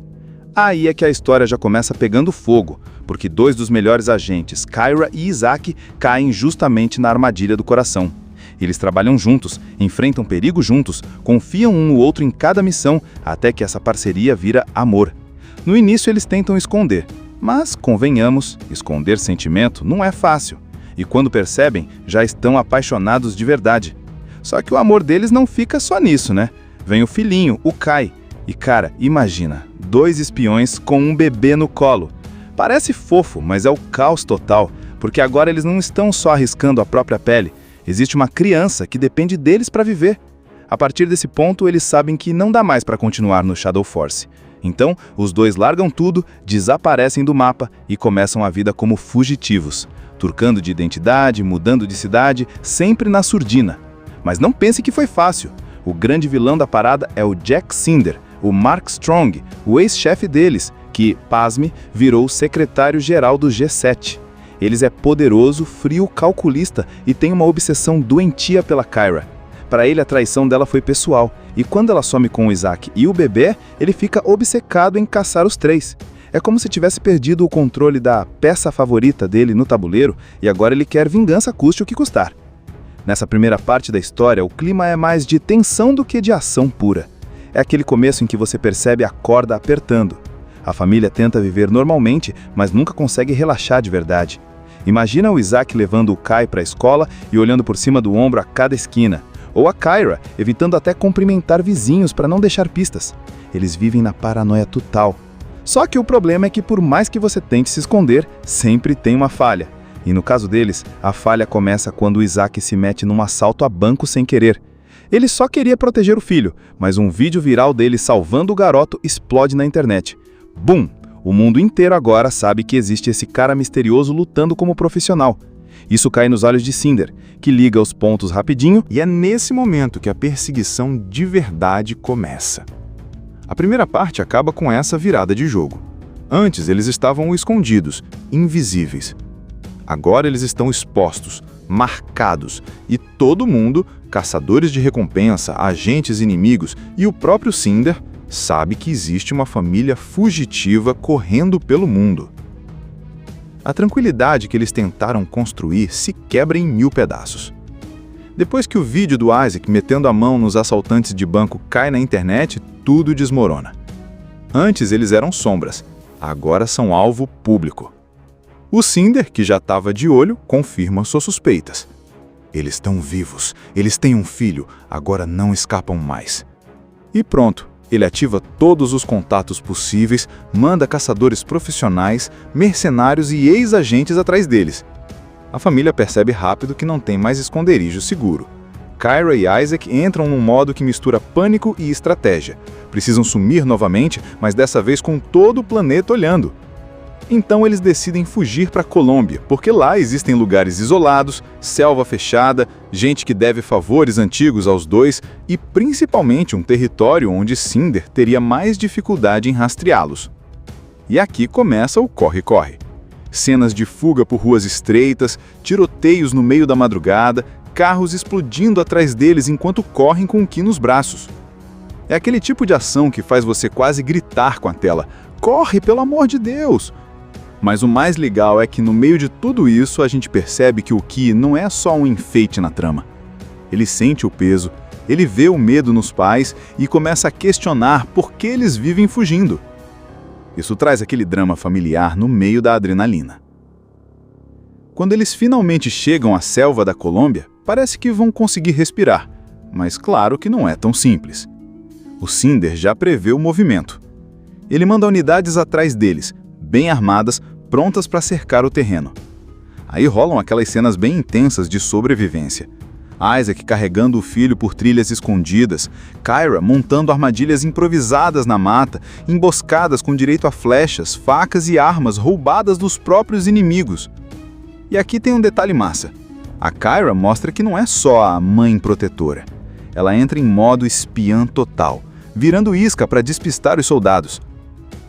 Aí é que a história já começa pegando fogo, porque dois dos melhores agentes, Kyra e Isaac, caem justamente na armadilha do coração. Eles trabalham juntos, enfrentam perigo juntos, confiam um no outro em cada missão, até que essa parceria vira amor. No início eles tentam esconder, mas, convenhamos, esconder sentimento não é fácil. E quando percebem, já estão apaixonados de verdade. Só que o amor deles não fica só nisso, né? Vem o filhinho, o Kai. E cara, imagina, 2 espiões com um bebê no colo. Parece fofo, mas é o caos total, porque agora eles não estão só arriscando a própria pele. Existe uma criança que depende deles para viver. A partir desse ponto, eles sabem que não dá mais para continuar no Shadow Force. Então, os dois largam tudo, desaparecem do mapa e começam a vida como fugitivos, turcando de identidade, mudando de cidade, sempre na surdina. Mas não pense que foi fácil. O grande vilão da parada é o Jack Cinder, o Mark Strong, o ex-chefe deles, que, pasme, virou o secretário-geral do G7. Eles é poderoso, frio, calculista e tem uma obsessão doentia pela Kyra. Para ele, a traição dela foi pessoal, e quando ela some com o Isaac e o bebê, ele fica obcecado em caçar os 3. É como se tivesse perdido o controle da peça favorita dele no tabuleiro e agora ele quer vingança custe o que custar. Nessa primeira parte da história, o clima é mais de tensão do que de ação pura. É aquele começo em que você percebe a corda apertando. A família tenta viver normalmente, mas nunca consegue relaxar de verdade. Imagina o Isaac levando o Kai para a escola e olhando por cima do ombro a cada esquina. Ou a Kyra, evitando até cumprimentar vizinhos para não deixar pistas. Eles vivem na paranoia total. Só que o problema é que por mais que você tente se esconder, sempre tem uma falha. E no caso deles, a falha começa quando o Isaac se mete num assalto a banco sem querer. Ele só queria proteger o filho, mas um vídeo viral dele salvando o garoto explode na internet. Bum! O mundo inteiro agora sabe que existe esse cara misterioso lutando como profissional. Isso cai nos olhos de Cinder, que liga os pontos rapidinho, e é nesse momento que a perseguição de verdade começa. A primeira parte acaba com essa virada de jogo. Antes eles estavam escondidos, invisíveis. Agora eles estão expostos, marcados, e todo mundo, caçadores de recompensa, agentes inimigos e o próprio Cinder, sabe que existe uma família fugitiva correndo pelo mundo. A tranquilidade que eles tentaram construir se quebra em 1000 pedaços. Depois que o vídeo do Isaac metendo a mão nos assaltantes de banco cai na internet, tudo desmorona. Antes eles eram sombras, agora são alvo público. O Cinder, que já estava de olho, confirma suas suspeitas. Eles estão vivos, eles têm um filho, agora não escapam mais. E pronto, ele ativa todos os contatos possíveis, manda caçadores profissionais, mercenários e ex-agentes atrás deles. A família percebe rápido que não tem mais esconderijo seguro. Kyra e Isaac entram num modo que mistura pânico e estratégia. Precisam sumir novamente, mas dessa vez com todo o planeta olhando. Então eles decidem fugir para a Colômbia, porque lá existem lugares isolados, selva fechada, gente que deve favores antigos aos dois e principalmente um território onde Cinder teria mais dificuldade em rastreá-los. E aqui começa o corre-corre. Cenas de fuga por ruas estreitas, tiroteios no meio da madrugada, carros explodindo atrás deles enquanto correm com o Ki nos braços. É aquele tipo de ação que faz você quase gritar com a tela: "Corre, pelo amor de Deus!" Mas o mais legal é que no meio de tudo isso a gente percebe que o Ki não é só um enfeite na trama. Ele sente o peso, ele vê o medo nos pais e começa a questionar por que eles vivem fugindo. Isso traz aquele drama familiar no meio da adrenalina. Quando eles finalmente chegam à selva da Colômbia, parece que vão conseguir respirar, mas claro que não é tão simples. O Cinder já prevê o movimento. Ele manda unidades atrás deles, bem armadas, prontas para cercar o terreno. Aí rolam aquelas cenas bem intensas de sobrevivência. Isaac carregando o filho por trilhas escondidas, Kyra montando armadilhas improvisadas na mata, emboscadas com direito a flechas, facas e armas roubadas dos próprios inimigos. E aqui tem um detalhe massa. A Kyra mostra que não é só a mãe protetora. Ela entra em modo espiã total, virando isca para despistar os soldados.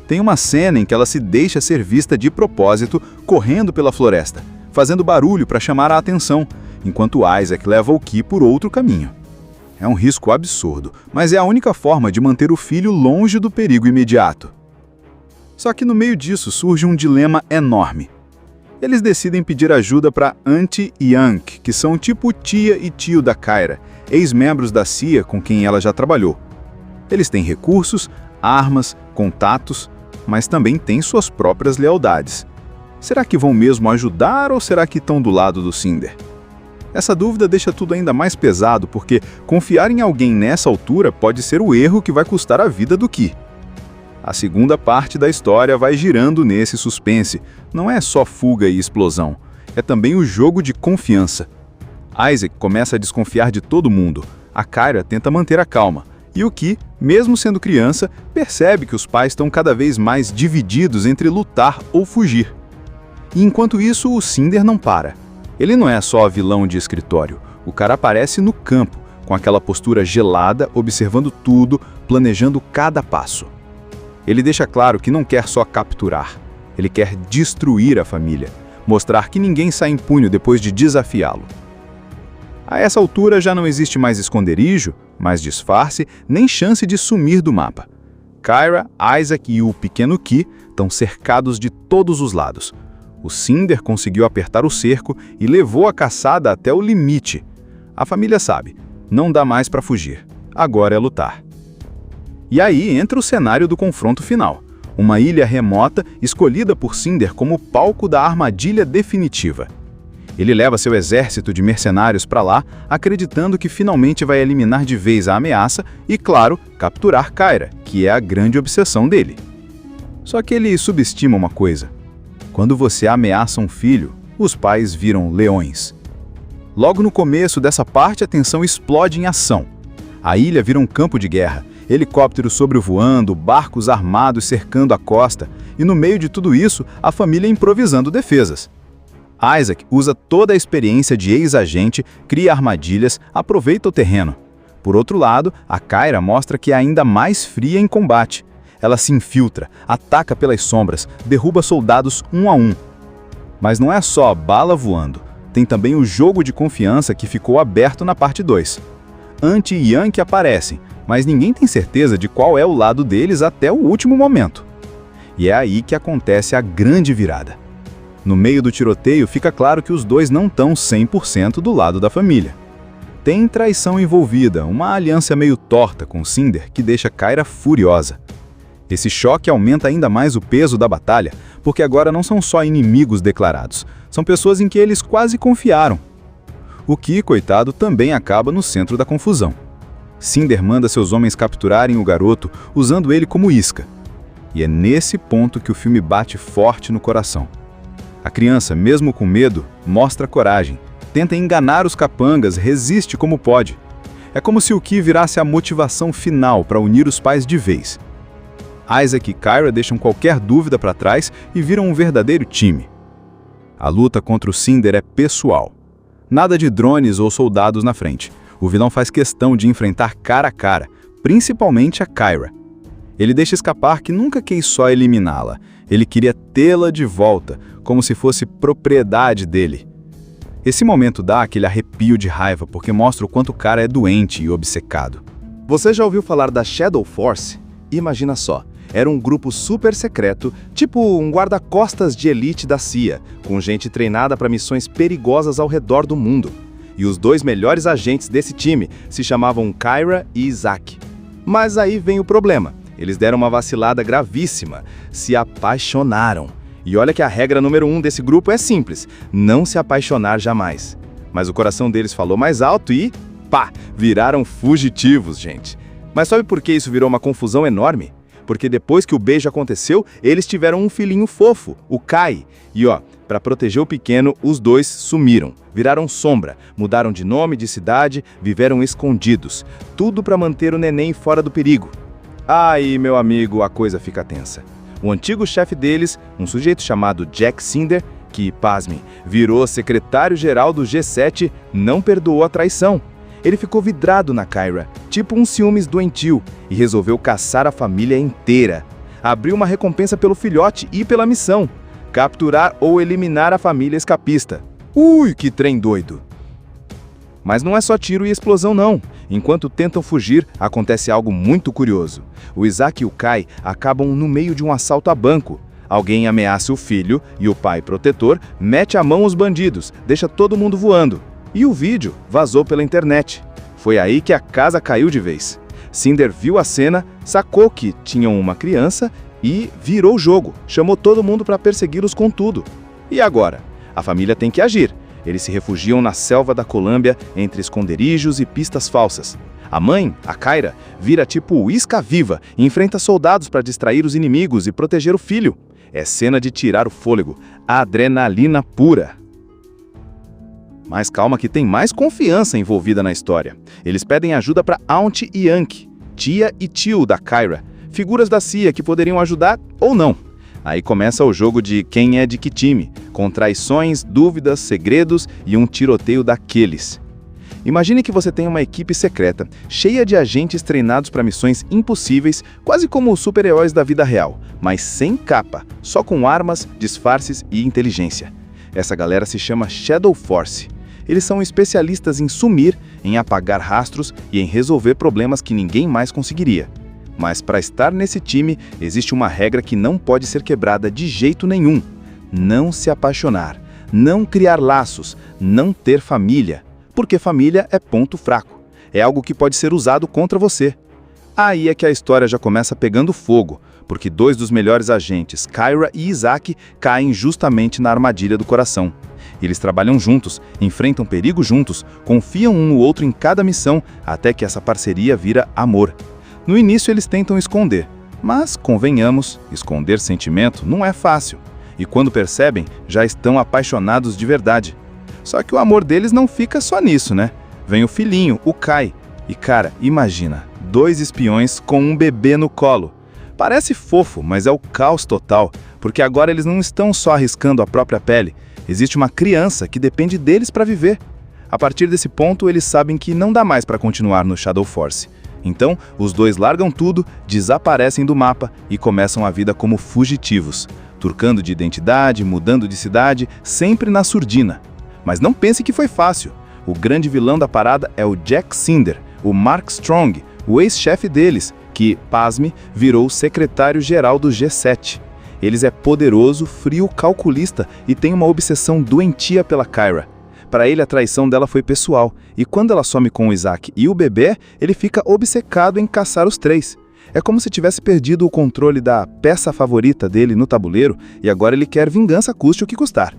Tem uma cena em que ela se deixa ser vista de propósito, correndo pela floresta, fazendo barulho para chamar a atenção, enquanto Isaac leva o Ki por outro caminho. É um risco absurdo, mas é a única forma de manter o filho longe do perigo imediato. Só que no meio disso surge um dilema enorme. Eles decidem pedir ajuda para Auntie e Unc, que são tipo tia e tio da Kyra, ex-membros da CIA com quem ela já trabalhou. Eles têm recursos, armas, contatos, mas também têm suas próprias lealdades. Será que vão mesmo ajudar ou será que estão do lado do Cinder? Essa dúvida deixa tudo ainda mais pesado porque confiar em alguém nessa altura pode ser o erro que vai custar a vida do Ki. A segunda parte da história vai girando nesse suspense. Não é só fuga e explosão, é também o jogo de confiança. Isaac começa a desconfiar de todo mundo, a Kyra tenta manter a calma, e o Ki, mesmo sendo criança, percebe que os pais estão cada vez mais divididos entre lutar ou fugir. E enquanto isso, o Cinder não para. Ele não é só vilão de escritório, o cara aparece no campo, com aquela postura gelada, observando tudo, planejando cada passo. Ele deixa claro que não quer só capturar, ele quer destruir a família, mostrar que ninguém sai impune depois de desafiá-lo. A essa altura já não existe mais esconderijo, mais disfarce, nem chance de sumir do mapa. Kyra, Isaac e o pequeno Ki estão cercados de todos os lados. O Cinder conseguiu apertar o cerco e levou a caçada até o limite. A família sabe, não dá mais para fugir, agora é lutar. E aí entra o cenário do confronto final, uma ilha remota escolhida por Cinder como palco da armadilha definitiva. Ele leva seu exército de mercenários para lá, acreditando que finalmente vai eliminar de vez a ameaça e, claro, capturar Kyra, que é a grande obsessão dele. Só que ele subestima uma coisa. Quando você ameaça um filho, os pais viram leões. Logo no começo dessa parte, a tensão explode em ação. A ilha vira um campo de guerra, helicópteros sobrevoando, barcos armados cercando a costa, e no meio de tudo isso, a família improvisando defesas. Isaac usa toda a experiência de ex-agente, cria armadilhas, aproveita o terreno. Por outro lado, a Kyra mostra que é ainda mais fria em combate. Ela se infiltra, ataca pelas sombras, derruba soldados um a um. Mas não é só bala voando. tem também o jogo de confiança que ficou aberto na parte 2. Anti e Yankee aparecem, mas ninguém tem certeza de qual é o lado deles até o último momento. E é aí que acontece a grande virada. No meio do tiroteio fica claro que os dois não estão 100% do lado da família. Tem traição envolvida, uma aliança meio torta com Cinder que deixa Kyra furiosa. Esse choque aumenta ainda mais o peso da batalha, porque agora não são só inimigos declarados, são pessoas em que eles quase confiaram. O que, coitado, também acaba no centro da confusão. Cinder manda seus homens capturarem o garoto, usando ele como isca. E é nesse ponto que o filme bate forte no coração. A criança, mesmo com medo, mostra coragem, tenta enganar os capangas, resiste como pode. É como se o Ki virasse a motivação final para unir os pais de vez. Isaac e Kyra deixam qualquer dúvida para trás e viram um verdadeiro time. A luta contra o Cinder é pessoal. Nada de drones ou soldados na frente. O vilão faz questão de enfrentar cara a cara, principalmente a Kyra. Ele deixa escapar que nunca quis só eliminá-la. Ele queria tê-la de volta, como se fosse propriedade dele. Esse momento dá aquele arrepio de raiva, porque mostra o quanto o cara é doente e obcecado. Você já ouviu falar da Shadow Force? Imagina só. Era um grupo super secreto, tipo um guarda-costas de elite da CIA, com gente treinada para missões perigosas ao redor do mundo. E os dois melhores agentes desse time se chamavam Kyra e Isaac. Mas aí vem o problema. Eles deram uma vacilada gravíssima, se apaixonaram. E olha que a regra número 1 desse grupo é simples, não se apaixonar jamais. Mas o coração deles falou mais alto e, pá, viraram fugitivos, gente. Mas sabe por que isso virou uma confusão enorme? Porque depois que o beijo aconteceu, eles tiveram um filhinho fofo, o Kai. E para proteger o pequeno, os dois sumiram, viraram sombra, mudaram de nome, de cidade, viveram escondidos. Tudo para manter o neném fora do perigo. Aí, meu amigo, a coisa fica tensa. O antigo chefe deles, um sujeito chamado Jack Cinder, que, pasmem, virou secretário-geral do G7, não perdoou a traição. Ele ficou vidrado na Kyra, tipo um ciúmes doentio, e resolveu caçar a família inteira. Abriu uma recompensa pelo filhote e pela missão: capturar ou eliminar a família escapista. Ui, que trem doido! Mas não é só tiro e explosão não. Enquanto tentam fugir, acontece algo muito curioso. O Isaac e o Kai acabam no meio de um assalto a banco. Alguém ameaça o filho e o pai protetor mete a mão aos bandidos, deixa todo mundo voando. E o vídeo vazou pela internet. Foi aí que a casa caiu de vez. Cinder viu a cena, sacou que tinham uma criança e virou o jogo. Chamou todo mundo para persegui-los com tudo. E agora? A família tem que agir. Eles se refugiam na selva da Colômbia, entre esconderijos e pistas falsas. A mãe, a Kyra, vira tipo isca viva e enfrenta soldados para distrair os inimigos e proteger o filho. É cena de tirar o fôlego. Adrenalina pura. Mas calma que tem mais confiança envolvida na história. Eles pedem ajuda para Auntie e Yankee, tia e tio da Kyra, figuras da CIA que poderiam ajudar ou não. Aí começa o jogo de quem é de que time, com traições, dúvidas, segredos e um tiroteio daqueles. Imagine que você tem uma equipe secreta, cheia de agentes treinados para missões impossíveis, quase como os super-heróis da vida real, mas sem capa, só com armas, disfarces e inteligência. Essa galera se chama Shadow Force. Eles são especialistas em sumir, em apagar rastros e em resolver problemas que ninguém mais conseguiria. Mas para estar nesse time, existe uma regra que não pode ser quebrada de jeito nenhum. Não se apaixonar, não criar laços, não ter família. Porque família é ponto fraco. É algo que pode ser usado contra você. Aí é que a história já começa pegando fogo, porque dois dos melhores agentes, Kyra e Isaac, caem justamente na armadilha do coração. Eles trabalham juntos, enfrentam perigo juntos, confiam um no outro em cada missão, até que essa parceria vira amor. No início eles tentam esconder, mas, convenhamos, esconder sentimento não é fácil. E quando percebem, já estão apaixonados de verdade. Só que o amor deles não fica só nisso, né? Vem o filhinho, o Kai. E cara, imagina, 2 espiões com um bebê no colo. Parece fofo, mas é o caos total, porque agora eles não estão só arriscando a própria pele. Existe uma criança que depende deles para viver. A partir desse ponto, eles sabem que não dá mais para continuar no Shadow Force. Então, os dois largam tudo, desaparecem do mapa e começam a vida como fugitivos, turcando de identidade, mudando de cidade, sempre na surdina. Mas não pense que foi fácil. O grande vilão da parada é o Jack Cinder, o Mark Strong, o ex-chefe deles, que, pasme, virou o secretário-geral do G7. Ele é poderoso, frio, calculista e tem uma obsessão doentia pela Kyra. Para ele, a traição dela foi pessoal, e quando ela some com o Isaac e o bebê, ele fica obcecado em caçar os três. É como se tivesse perdido o controle da peça favorita dele no tabuleiro e agora ele quer vingança custe o que custar.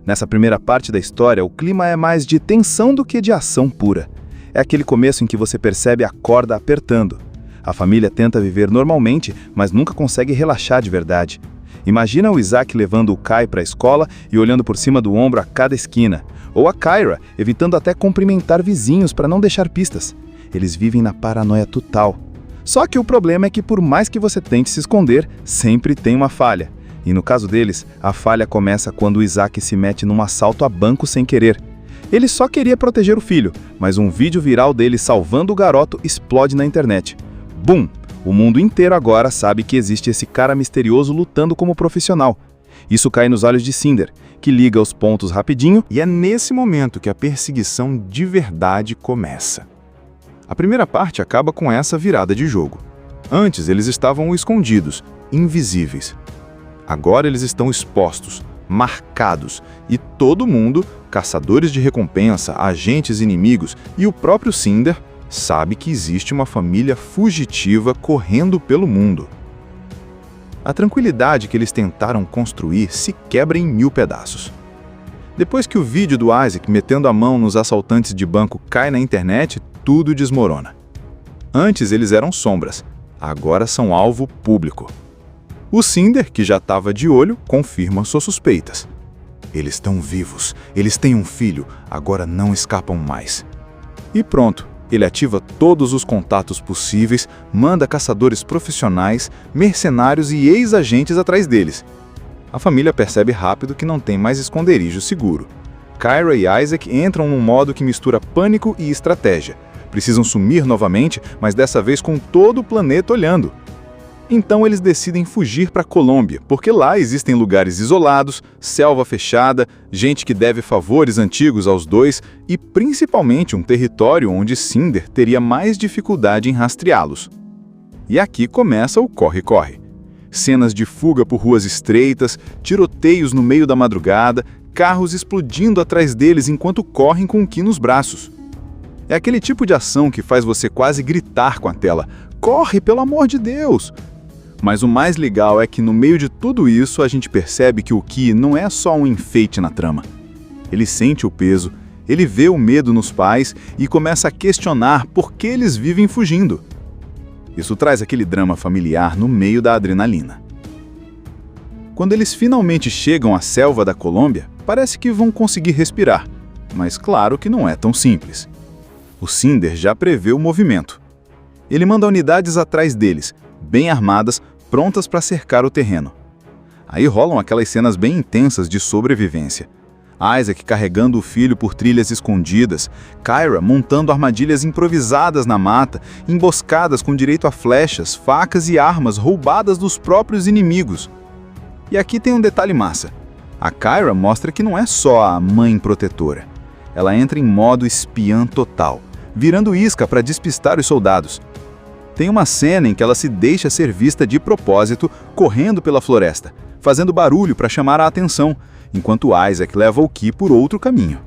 Nessa primeira parte da história, o clima é mais de tensão do que de ação pura. É aquele começo em que você percebe a corda apertando. A família tenta viver normalmente, mas nunca consegue relaxar de verdade. Imagina o Isaac levando o Kai para a escola e olhando por cima do ombro a cada esquina. Ou a Kyra, evitando até cumprimentar vizinhos para não deixar pistas. Eles vivem na paranoia total. Só que o problema é que por mais que você tente se esconder, sempre tem uma falha. E no caso deles, a falha começa quando o Isaac se mete num assalto a banco sem querer. Ele só queria proteger o filho, mas um vídeo viral dele salvando o garoto explode na internet. Bum! O mundo inteiro agora sabe que existe esse cara misterioso lutando como profissional. Isso cai nos olhos de Cinder, que liga os pontos rapidinho, e é nesse momento que a perseguição de verdade começa. A primeira parte acaba com essa virada de jogo. Antes eles estavam escondidos, invisíveis. Agora eles estão expostos, marcados, e todo mundo, caçadores de recompensa, agentes inimigos e o próprio Cinder, sabe que existe uma família fugitiva correndo pelo mundo. A tranquilidade que eles tentaram construir se quebra em 1000 pedaços. Depois que o vídeo do Isaac metendo a mão nos assaltantes de banco cai na internet, tudo desmorona. Antes eles eram sombras, agora são alvo público. O Cinder, que já estava de olho, confirma suas suspeitas. Eles estão vivos, eles têm um filho, agora não escapam mais. E pronto. Ele ativa todos os contatos possíveis, manda caçadores profissionais, mercenários e ex-agentes atrás deles. A família percebe rápido que não tem mais esconderijo seguro. Kyra e Isaac entram num modo que mistura pânico e estratégia. Precisam sumir novamente, mas dessa vez com todo o planeta olhando. Então eles decidem fugir para a Colômbia, porque lá existem lugares isolados, selva fechada, gente que deve favores antigos aos dois e principalmente um território onde Cinder teria mais dificuldade em rastreá-los. E aqui começa o corre-corre. Cenas de fuga por ruas estreitas, tiroteios no meio da madrugada, carros explodindo atrás deles enquanto correm com o Ki nos braços. É aquele tipo de ação que faz você quase gritar com a tela: "Corre, pelo amor de Deus!" Mas o mais legal é que no meio de tudo isso a gente percebe que o Ki não é só um enfeite na trama. Ele sente o peso, ele vê o medo nos pais e começa a questionar por que eles vivem fugindo. Isso traz aquele drama familiar no meio da adrenalina. Quando eles finalmente chegam à selva da Colômbia, parece que vão conseguir respirar, mas claro que não é tão simples. O Cinder já prevê o movimento. Ele manda unidades atrás deles, bem armadas, prontas para cercar o terreno. Aí rolam aquelas cenas bem intensas de sobrevivência. Isaac carregando o filho por trilhas escondidas, Kyra montando armadilhas improvisadas na mata, emboscadas com direito a flechas, facas e armas roubadas dos próprios inimigos. E aqui tem um detalhe massa. A Kyra mostra que não é só a mãe protetora. Ela entra em modo espiã total, virando isca para despistar os soldados. Tem uma cena em que ela se deixa ser vista de propósito, correndo pela floresta, fazendo barulho para chamar a atenção, enquanto Isaac leva o Ki por outro caminho.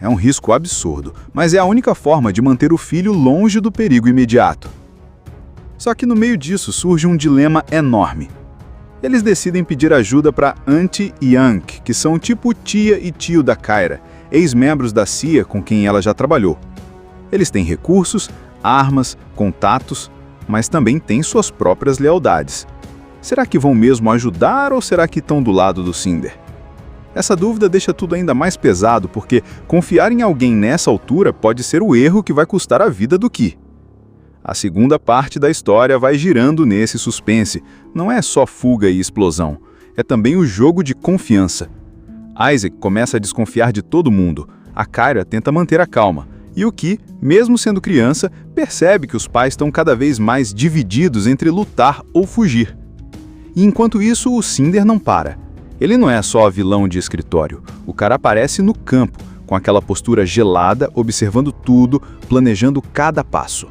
É um risco absurdo, mas é a única forma de manter o filho longe do perigo imediato. Só que no meio disso surge um dilema enorme. Eles decidem pedir ajuda para Auntie e Unc, que são tipo tia e tio da Kyra, ex-membros da CIA com quem ela já trabalhou. Eles têm recursos, armas, contatos, mas também têm suas próprias lealdades. Será que vão mesmo ajudar ou será que estão do lado do Cinder? Essa dúvida deixa tudo ainda mais pesado porque confiar em alguém nessa altura pode ser o erro que vai custar a vida do Ki. A segunda parte da história vai girando nesse suspense. Não é só fuga e explosão, é também o jogo de confiança. Isaac começa a desconfiar de todo mundo, a Kyra tenta manter a calma, e o Ki, mesmo sendo criança, percebe que os pais estão cada vez mais divididos entre lutar ou fugir. E enquanto isso, o Cinder não para. Ele não é só vilão de escritório, o cara aparece no campo, com aquela postura gelada, observando tudo, planejando cada passo.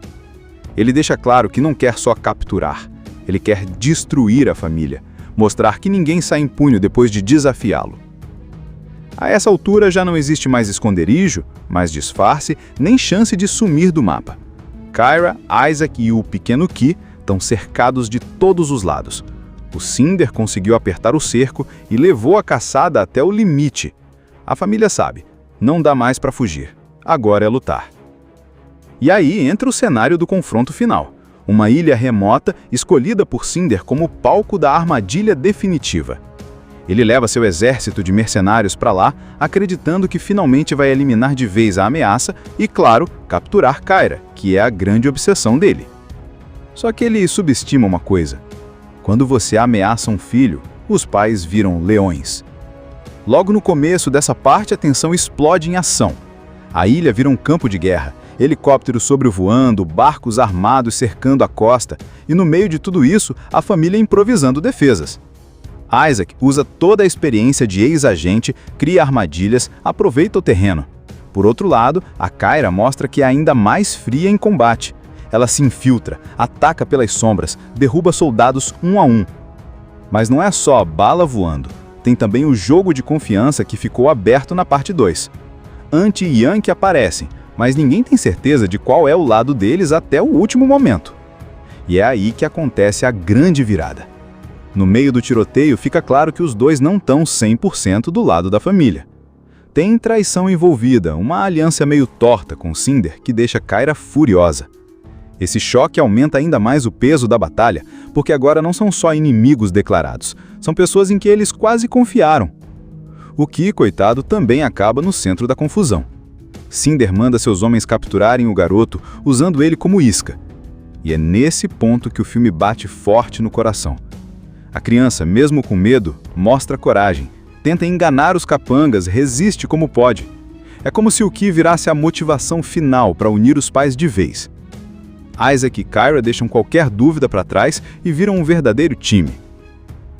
Ele deixa claro que não quer só capturar, ele quer destruir a família, mostrar que ninguém sai impune depois de desafiá-lo. A essa altura já não existe mais esconderijo, mais disfarce, nem chance de sumir do mapa. Kyra, Isaac e o pequeno Ki estão cercados de todos os lados. O Cinder conseguiu apertar o cerco e levou a caçada até o limite. A família sabe, não dá mais para fugir, agora é lutar. E aí entra o cenário do confronto final. Uma ilha remota escolhida por Cinder como palco da armadilha definitiva. Ele leva seu exército de mercenários para lá, acreditando que finalmente vai eliminar de vez a ameaça e, claro, capturar Kyra, que é a grande obsessão dele. Só que ele subestima uma coisa. Quando você ameaça um filho, os pais viram leões. Logo no começo dessa parte, a tensão explode em ação. A ilha vira um campo de guerra. Helicópteros sobrevoando, barcos armados cercando a costa, e no meio de tudo isso, a família improvisando defesas. Isaac usa toda a experiência de ex-agente, cria armadilhas, aproveita o terreno. Por outro lado, a Kyra mostra que é ainda mais fria em combate. Ela se infiltra, ataca pelas sombras, derruba soldados um a um. Mas não é só a bala voando, tem também o jogo de confiança que ficou aberto na parte 2. Ant e Yankee aparecem, mas ninguém tem certeza de qual é o lado deles até o último momento. E é aí que acontece a grande virada. No meio do tiroteio fica claro que os dois não estão 100% do lado da família. Tem traição envolvida, uma aliança meio torta com Cinder que deixa Kyra furiosa. Esse choque aumenta ainda mais o peso da batalha, porque agora não são só inimigos declarados, são pessoas em que eles quase confiaram. O Ki, coitado, também acaba no centro da confusão. Cinder manda seus homens capturarem o garoto, usando ele como isca. E é nesse ponto que o filme bate forte no coração. A criança, mesmo com medo, mostra coragem, tenta enganar os capangas, resiste como pode. É como se o Ki virasse a motivação final para unir os pais de vez. Isaac e Kyra deixam qualquer dúvida para trás e viram um verdadeiro time.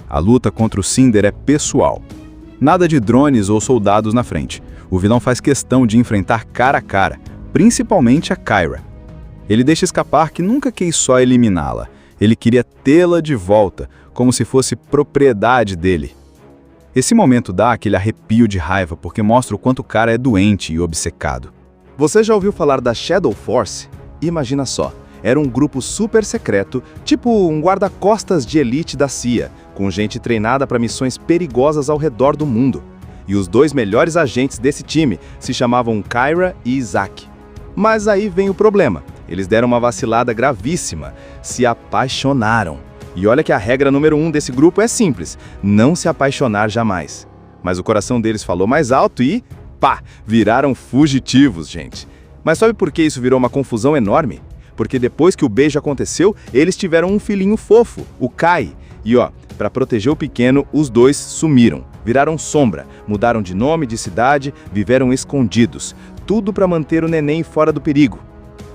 A luta contra o Cinder é pessoal. Nada de drones ou soldados na frente. O vilão faz questão de enfrentar cara a cara, principalmente a Kyra. Ele deixa escapar que nunca quis só eliminá-la. Ele queria tê-la de volta, como se fosse propriedade dele. Esse momento dá aquele arrepio de raiva, porque mostra o quanto o cara é doente e obcecado. Você já ouviu falar da Shadow Force? Imagina só, era um grupo super secreto, tipo um guarda-costas de elite da CIA, com gente treinada para missões perigosas ao redor do mundo. E os dois melhores agentes desse time se chamavam Kyra e Isaac. Mas aí vem o problema. Eles deram uma vacilada gravíssima, se apaixonaram. E olha que a regra número 1 desse grupo é simples, não se apaixonar jamais. Mas o coração deles falou mais alto e, pá, viraram fugitivos, gente. Mas sabe por que isso virou uma confusão enorme? Porque depois que o beijo aconteceu, eles tiveram um filhinho fofo, o Kai. E ó, para proteger o pequeno, os dois sumiram, viraram sombra, mudaram de nome, de cidade, viveram escondidos. Tudo para manter o neném fora do perigo.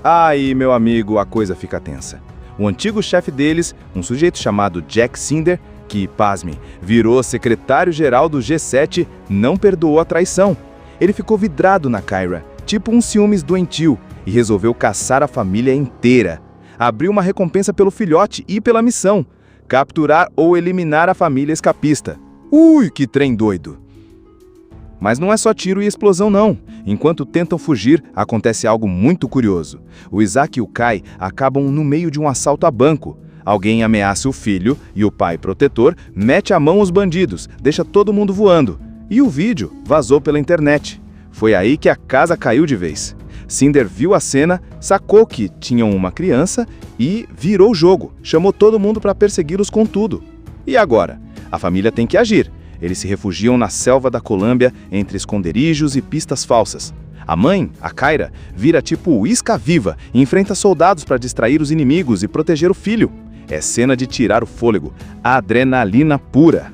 Aí, meu amigo, a coisa fica tensa. O antigo chefe deles, um sujeito chamado Jack Cinder, que, pasme, virou secretário-geral do G7, não perdoou a traição. Ele ficou vidrado na Kyra, tipo um ciúmes doentio, e resolveu caçar a família inteira. Abriu uma recompensa pelo filhote e pela missão: capturar ou eliminar a família escapista. Ui, que trem doido! Mas não é só tiro e explosão não. Enquanto tentam fugir, acontece algo muito curioso. O Isaac e o Kai acabam no meio de um assalto a banco. Alguém ameaça o filho e o pai protetor mete a mão aos bandidos, deixa todo mundo voando. E o vídeo vazou pela internet. Foi aí que a casa caiu de vez. Cinder viu a cena, sacou que tinham uma criança e virou o jogo. Chamou todo mundo para persegui-los com tudo. E agora? A família tem que agir. Eles se refugiam na selva da Colômbia, entre esconderijos e pistas falsas. A mãe, a Kyra, vira tipo isca-viva e enfrenta soldados para distrair os inimigos e proteger o filho. É cena de tirar o fôlego, adrenalina pura.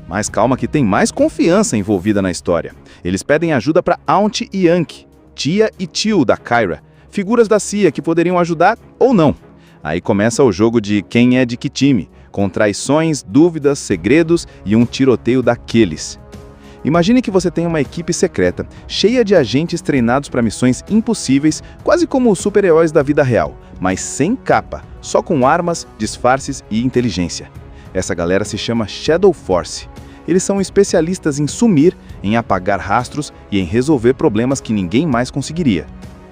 Mas calma que tem mais confiança envolvida na história. Eles pedem ajuda para Aunt e Yankee, tia e tio da Kyra, figuras da CIA que poderiam ajudar ou não. Aí começa o jogo de quem é de que time. com traições, dúvidas, segredos e um tiroteio daqueles. Imagine que você tem uma equipe secreta, cheia de agentes treinados para missões impossíveis, quase como os super-heróis da vida real, mas sem capa, só com armas, disfarces e inteligência. Essa galera se chama Shadow Force. Eles são especialistas em sumir, em apagar rastros e em resolver problemas que ninguém mais conseguiria.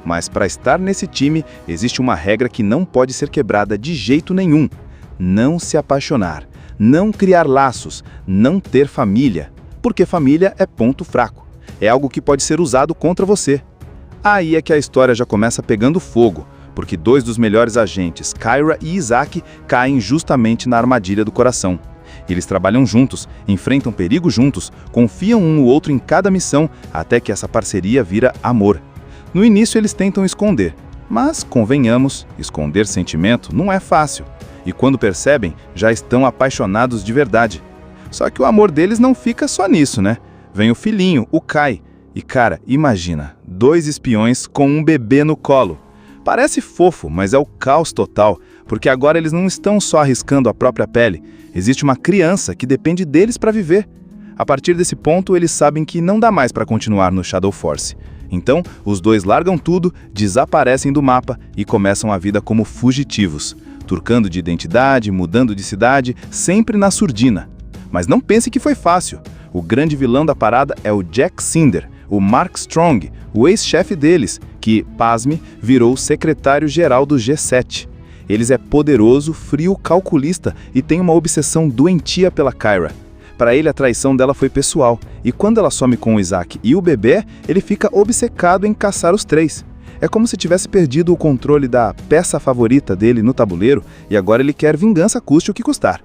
Mas para estar nesse time, existe uma regra que não pode ser quebrada de jeito nenhum: não se apaixonar, não criar laços, não ter família. Porque família é ponto fraco. É algo que pode ser usado contra você. Aí é que a história já começa pegando fogo, porque dois dos melhores agentes, Kyra e Isaac, caem justamente na armadilha do coração. Eles trabalham juntos, enfrentam perigo juntos, confiam um no outro em cada missão, até que essa parceria vira amor. No início eles tentam esconder, mas, convenhamos, esconder sentimento não é fácil. E quando percebem, já estão apaixonados de verdade. Só que o amor deles não fica só nisso, né? Vem o filhinho, o Kai. E cara, imagina, 2 espiões com um bebê no colo. Parece fofo, mas é o caos total, porque agora eles não estão só arriscando a própria pele. Existe uma criança que depende deles para viver. A partir desse ponto, eles sabem que não dá mais para continuar no Shadow Force. Então, os dois largam tudo, desaparecem do mapa e começam a vida como fugitivos, turcando de identidade, mudando de cidade, sempre na surdina. Mas não pense que foi fácil. O grande vilão da parada é o Jack Cinder, o Mark Strong, o ex-chefe deles, que, pasme, virou secretário-geral do G7. Ele é poderoso, frio, calculista e tem uma obsessão doentia pela Kyra. Para ele, a traição dela foi pessoal, e quando ela some com o Isaac e o bebê, ele fica obcecado em caçar os 3. É como se tivesse perdido o controle da peça favorita dele no tabuleiro e agora ele quer vingança custe o que custar.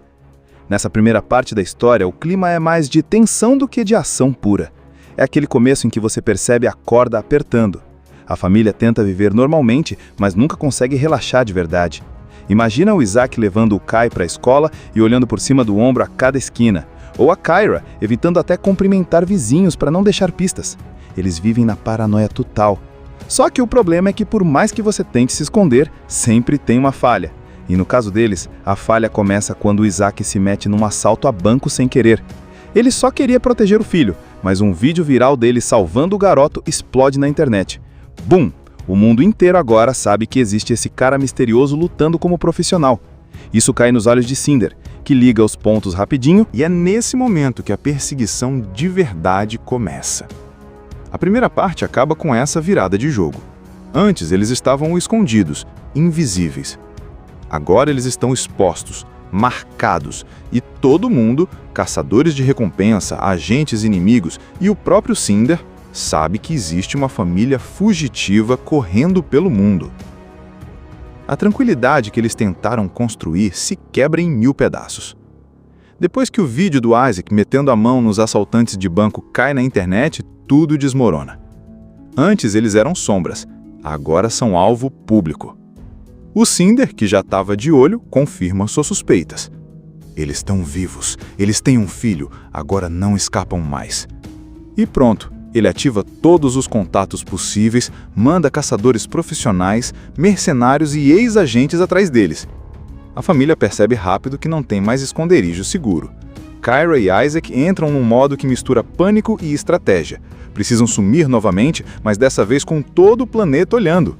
Nessa primeira parte da história, o clima é mais de tensão do que de ação pura. É aquele começo em que você percebe a corda apertando. A família tenta viver normalmente, mas nunca consegue relaxar de verdade. Imagina o Isaac levando o Kai para a escola e olhando por cima do ombro a cada esquina. Ou a Kyra, evitando até cumprimentar vizinhos para não deixar pistas. Eles vivem na paranoia total. Só que o problema é que por mais que você tente se esconder, sempre tem uma falha. E no caso deles, a falha começa quando o Isaac se mete num assalto a banco sem querer. Ele só queria proteger o filho, mas um vídeo viral dele salvando o garoto explode na internet. Bum! O mundo inteiro agora sabe que existe esse cara misterioso lutando como profissional. Isso cai nos olhos de Cinder, que liga os pontos rapidinho, e é nesse momento que a perseguição de verdade começa. A primeira parte acaba com essa virada de jogo. Antes eles estavam escondidos, invisíveis. Agora eles estão expostos, marcados, e todo mundo, caçadores de recompensa, agentes inimigos e o próprio Cinder, sabe que existe uma família fugitiva correndo pelo mundo. A tranquilidade que eles tentaram construir se quebra em 1000 pedaços. Depois que o vídeo do Isaac metendo a mão nos assaltantes de banco cai na internet, tudo desmorona. Antes eles eram sombras, agora são alvo público. O Cinder, que já estava de olho, confirma suas suspeitas. Eles estão vivos, eles têm um filho, agora não escapam mais. E pronto, ele ativa todos os contatos possíveis, manda caçadores profissionais, mercenários e ex-agentes atrás deles. A família percebe rápido que não tem mais esconderijo seguro. Kyra e Isaac entram num modo que mistura pânico e estratégia. Precisam sumir novamente, mas dessa vez com todo o planeta olhando.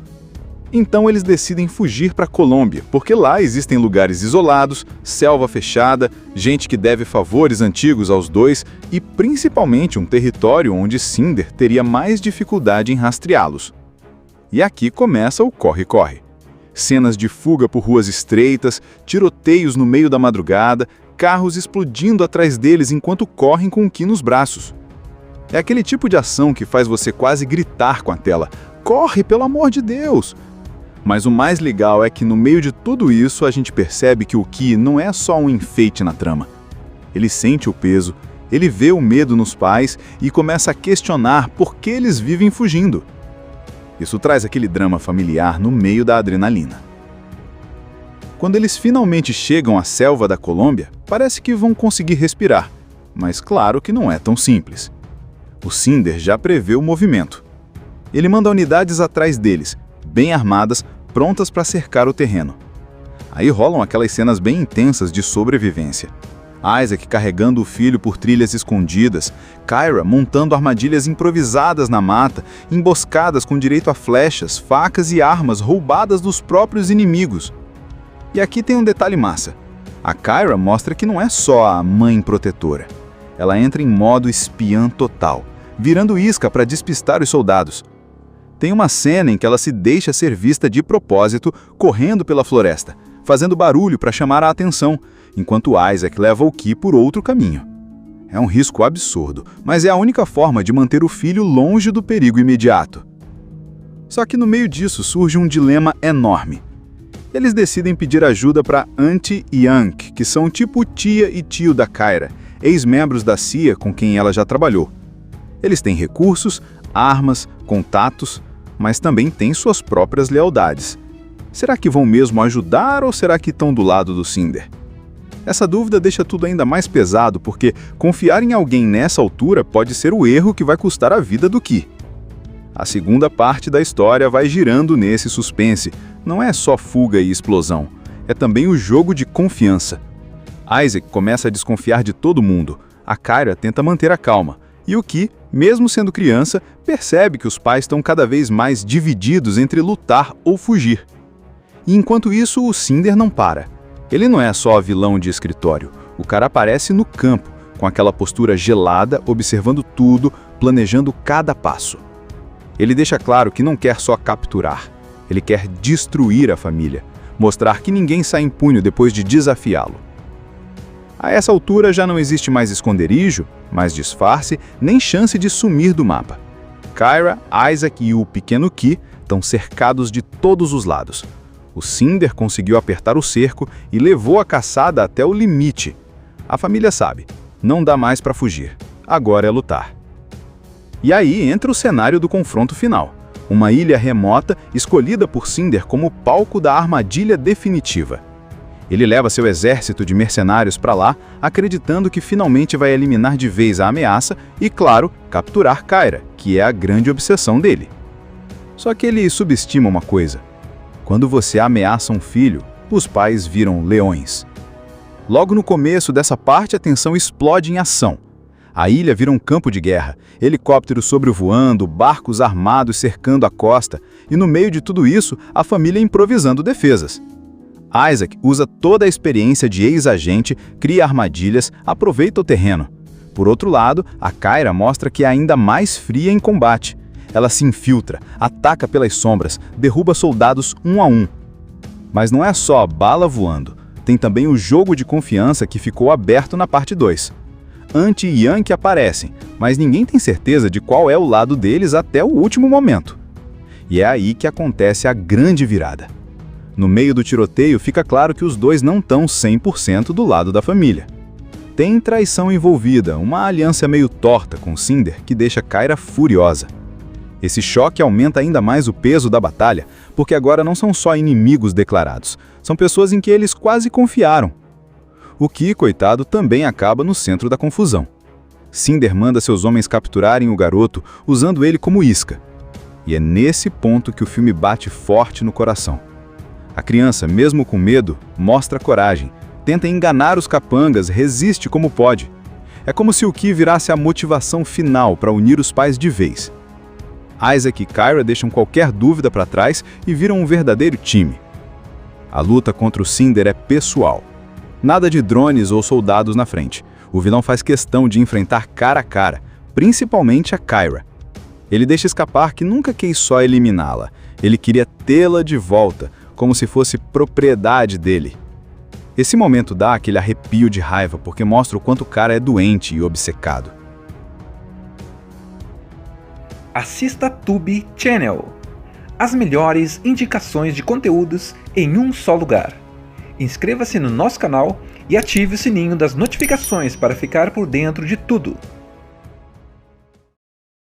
Então eles decidem fugir para a Colômbia, porque lá existem lugares isolados, selva fechada, gente que deve favores antigos aos dois e principalmente um território onde Cinder teria mais dificuldade em rastreá-los. E aqui começa o corre-corre. Cenas de fuga por ruas estreitas, tiroteios no meio da madrugada, carros explodindo atrás deles enquanto correm com o Ki nos braços. É aquele tipo de ação que faz você quase gritar com a tela: "Corre, pelo amor de Deus!" Mas o mais legal é que no meio de tudo isso a gente percebe que o Ki não é só um enfeite na trama. Ele sente o peso, ele vê o medo nos pais e começa a questionar por que eles vivem fugindo. Isso traz aquele drama familiar no meio da adrenalina. Quando eles finalmente chegam à selva da Colômbia, parece que vão conseguir respirar, mas claro que não é tão simples. O Cinder já prevê o movimento. Ele manda unidades atrás deles, bem armadas, prontas para cercar o terreno. Aí rolam aquelas cenas bem intensas de sobrevivência. Isaac carregando o filho por trilhas escondidas, Kyra montando armadilhas improvisadas na mata, emboscadas com direito a flechas, facas e armas roubadas dos próprios inimigos. E aqui tem um detalhe massa. A Kyra mostra que não é só a mãe protetora. Ela entra em modo espiã total, virando isca para despistar os soldados. Tem uma cena em que ela se deixa ser vista de propósito, correndo pela floresta, fazendo barulho para chamar a atenção, enquanto Isaac leva o Ki por outro caminho. É um risco absurdo, mas é a única forma de manter o filho longe do perigo imediato. Só que no meio disso surge um dilema enorme. Eles decidem pedir ajuda para Auntie e Yank, que são tipo tia e tio da Kyra, ex-membros da CIA com quem ela já trabalhou. Eles têm recursos, armas, contatos, mas também têm suas próprias lealdades. Será que vão mesmo ajudar ou será que estão do lado do Cinder? Essa dúvida deixa tudo ainda mais pesado, porque confiar em alguém nessa altura pode ser o erro que vai custar a vida do Ki. A segunda parte da história vai girando nesse suspense. Não é só fuga e explosão, é também o jogo de confiança. Isaac começa a desconfiar de todo mundo, a Kyra tenta manter a calma, e o Ki, mesmo sendo criança, percebe que os pais estão cada vez mais divididos entre lutar ou fugir. E enquanto isso, o Cinder não para. Ele não é só vilão de escritório, o cara aparece no campo, com aquela postura gelada, observando tudo, planejando cada passo. Ele deixa claro que não quer só capturar, ele quer destruir a família, mostrar que ninguém sai impune depois de desafiá-lo. A essa altura já não existe mais esconderijo, mais disfarce, nem chance de sumir do mapa. Kyra, Isaac e o pequeno Ki estão cercados de todos os lados. O Cinder conseguiu apertar o cerco e levou a caçada até o limite. A família sabe, não dá mais para fugir, agora é lutar. E aí entra o cenário do confronto final. Uma ilha remota escolhida por Cinder como palco da armadilha definitiva. Ele leva seu exército de mercenários para lá, acreditando que finalmente vai eliminar de vez a ameaça e, claro, capturar Kyra, que é a grande obsessão dele. Só que ele subestima uma coisa. Quando você ameaça um filho, os pais viram leões. Logo no começo dessa parte, a tensão explode em ação. A ilha vira um campo de guerra, helicópteros sobrevoando, barcos armados cercando a costa, e no meio de tudo isso, a família improvisando defesas. Isaac usa toda a experiência de ex-agente, cria armadilhas, aproveita o terreno. Por outro lado, a Kyra mostra que é ainda mais fria em combate. Ela se infiltra, ataca pelas sombras, derruba soldados um a um. Mas não é só a bala voando, tem também o jogo de confiança que ficou aberto na parte 2. Auntie e Yank aparecem, mas ninguém tem certeza de qual é o lado deles até o último momento. E é aí que acontece a grande virada. No meio do tiroteio fica claro que os dois não estão 100% do lado da família. Tem traição envolvida, uma aliança meio torta com Cinder que deixa Kyra furiosa. Esse choque aumenta ainda mais o peso da batalha, porque agora não são só inimigos declarados, são pessoas em que eles quase confiaram. O Ki, coitado, também acaba no centro da confusão. Cinder manda seus homens capturarem o garoto, usando ele como isca. E é nesse ponto que o filme bate forte no coração. A criança, mesmo com medo, mostra coragem, tenta enganar os capangas, resiste como pode. É como se o Ki virasse a motivação final para unir os pais de vez. Isaac e Kyra deixam qualquer dúvida para trás e viram um verdadeiro time. A luta contra o Cinder é pessoal. Nada de drones ou soldados na frente. O vilão faz questão de enfrentar cara a cara, principalmente a Kyra. Ele deixa escapar que nunca quis só eliminá-la, ele queria tê-la de volta, como se fosse propriedade dele. Esse momento dá aquele arrepio de raiva, porque mostra o quanto o cara é doente e obcecado. Assista Tube Channel. As melhores indicações de conteúdos em um só lugar. Inscreva-se no nosso canal e ative o sininho das notificações para ficar por dentro de tudo.